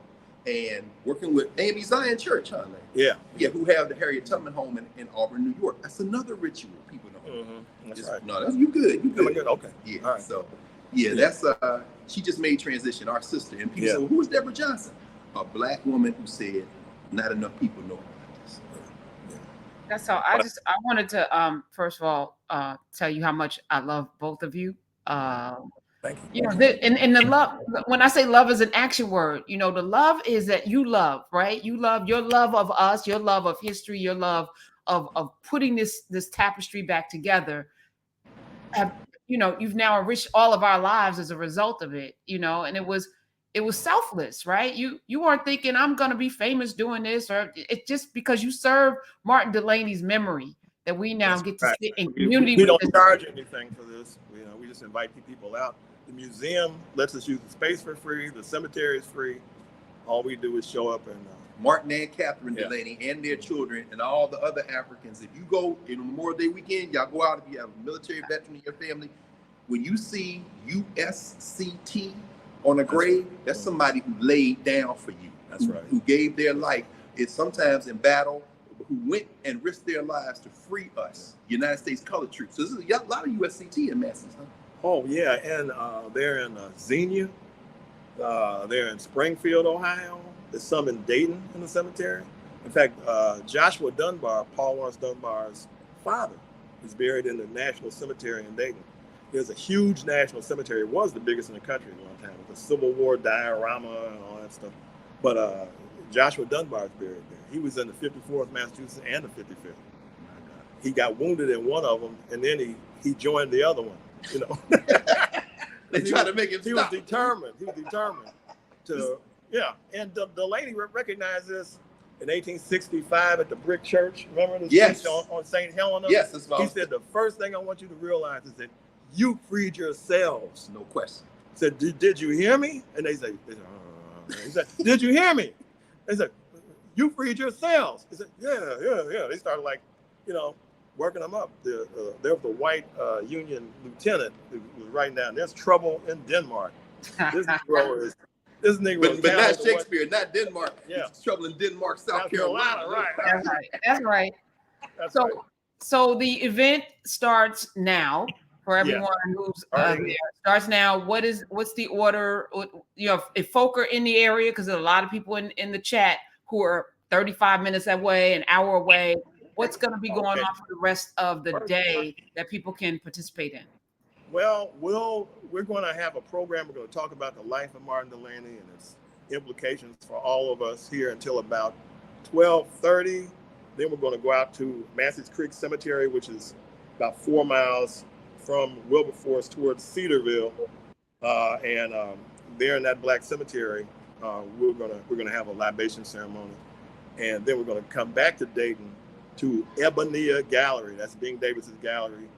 and working with Amy Zion Church, huh? Yeah, who have the Harriet Tubman home in Auburn, New York. That's another ritual people know. That's right. No, you good. You good. Good. Okay. Yeah. All right. So, that's she just made transition. Our sister, and people say, well, who is Deborah Johnson? A Black woman who said, not enough people know about this. That's all. I wanted to first of all tell you how much I love both of you. Thank you. And the love, when I say love is an action word, the love is that you love, right? You love your love of us, your love of history, your love of putting this tapestry back together. You've now enriched all of our lives as a result of it, and it was selfless, right? You weren't thinking I'm going to be famous doing this, or it's just because you serve Martin Delany's memory that we now get to sit in community. We don't charge anything for this. We just invite people out. The museum lets us use the space for free. The cemetery is free. All we do is show up and Martin and Catherine Delany and their children and all the other Africans. If you go in Memorial Day weekend, y'all go out if you have a military veteran in your family. When you see USCT on a grave, that's somebody who laid down for you. That's right. Who gave their life. It's sometimes in battle, who went and risked their lives to free us, United States colored troops. So there's a lot of USCT in Masses, huh? Oh, yeah. And they're in Xenia. They're in Springfield, Ohio. There's some in Dayton in the cemetery. In fact, Joshua Dunbar, Paul Laurence Dunbar's father, is buried in the National Cemetery in Dayton. There's a huge national cemetery. It was the biggest in the country at one time, with the Civil War diorama and all that stuff. But Joshua Dunbar is buried there. He was in the 54th Massachusetts and the 55th. He got wounded in one of them, and then he joined the other one. They tried to make him stop. He was determined. To, and Delany recognized this in 1865 at the Brick Church. Remember the speech on St. Helena? Yes, that's what he said, the first thing I want you to realize is that you freed yourselves. No question. He said, did you hear me? And they said, he said, did you hear me? They said, you freed yourselves. He said, yeah. They started working them up. There was a white Union lieutenant who was writing down, there's trouble in Denmark. This Negro but not Shakespeare, not Denmark. Yeah. It's trouble in Denmark, South Carolina. Right. That's right. So the event starts now for everyone who's there. Starts now. What's the order? If folk are in the area, because there's a lot of people in the chat who are 35 minutes away, an hour away. What's going to be going on for the rest of the day that people can participate in? Well, we're going to have a program. We're going to talk about the life of Martin Delany and its implications for all of us here until about 12:30. Then we're going to go out to Masses Creek Cemetery, which is about 4 miles from Wilberforce towards Cedarville, and there in that black cemetery, we're gonna have a libation ceremony, and then we're going to come back to Dayton to Ebony Gallery. That's Bing Davis's gallery.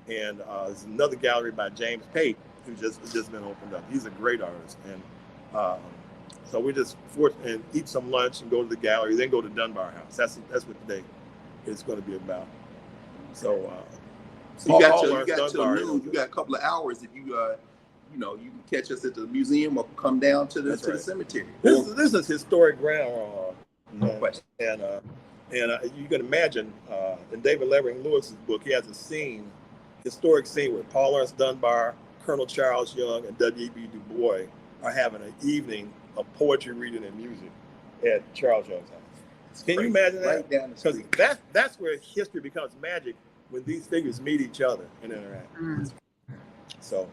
And there's another gallery by James Pate, who just been opened up. He's a great artist. And so we just and eat some lunch and go to the gallery, then go to Dunbar House. That's what the day is going to be about. So So you got Lawrence till Dunbar, noon. You got a couple of hours if you you know, you can catch us at the museum or come down to the cemetery. This is historic ground. No question. And you can imagine in David Levering Lewis's book, he has a historic scene where Paul Laurence Dunbar, Colonel Charles Young, and W.E.B. Du Bois are having an evening of poetry reading and music at Charles Young's house. Can you imagine that? Right down the street. Because that's where history becomes magic, when these figures meet each other and interact. So,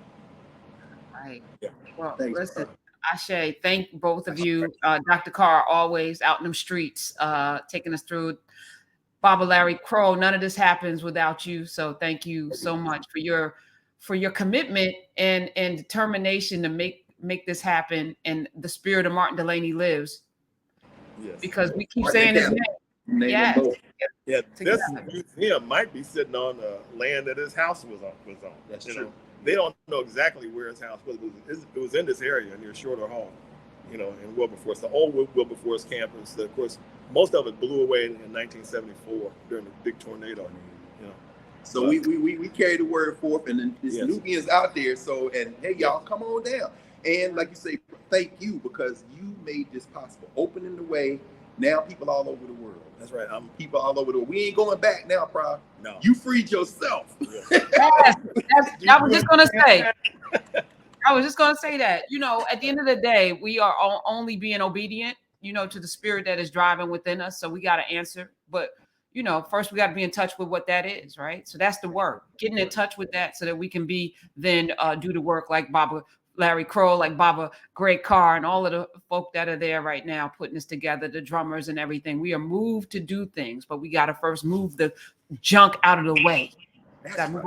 right. Yeah. Well, Thanks, listen, Ashe, thank both of you. Dr. Carr, always out in them streets, taking us through. Baba Larry Kweku, none of this happens without you. So thank you so much for your commitment and determination to make this happen. And the spirit of Martin Delany lives. yes. Because we keep saying his name. Yeah, this museum might be sitting on the land that his house was on. That's you true. know, they don't know exactly where his house was. It was in this area near Shorter Hall, you know, in Wilberforce, the old Wilberforce campus. Of course, most of it blew away in 1974 during the big tornado. You know, so we carry the word forth, and then this Nubians out there. So, and hey, y'all, come on down. And like you say, thank you, because you made this possible, opening the way. Now people all over the world. That's right. People all over the world. We ain't going back now, Prof. No. You freed yourself. Yes, I was just gonna say. I was just gonna say that. You know, at the end of the day, we are only being obedient, you know, to the spirit that is driving within us. So we got to answer. But you know, first we got to be in touch with what that is, right? So that's the work. Getting in touch with that so that we can be then do the work like Baba Larry Kweku, like Baba Greg Carr, and all of the folk that are there right now putting this together, the drummers and everything. We are moved to do things, but we got to first move the junk out of the way. Got to move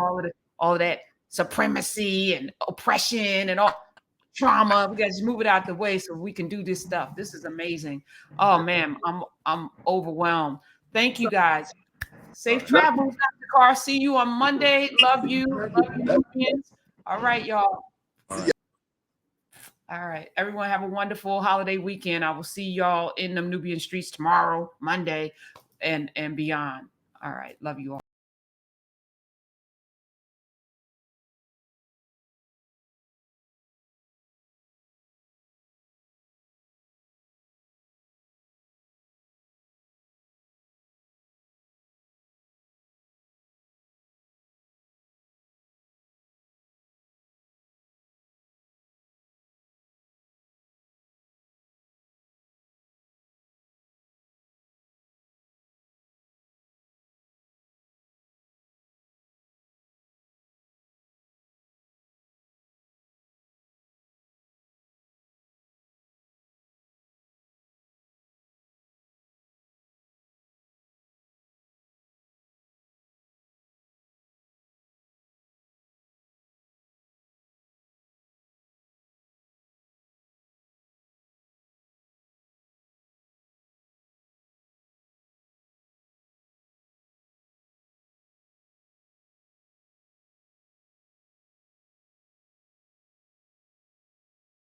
all of that supremacy and oppression and all trauma. We got to just move it out the way so we can do this stuff. This is amazing. Oh man, I'm overwhelmed. Thank you guys. Safe travels, Dr. Carr. See you on Monday. Love you. Love you. All right, y'all. All right. Everyone have a wonderful holiday weekend. I will see y'all in the Nubian streets tomorrow, Monday, and beyond. All right. Love you all.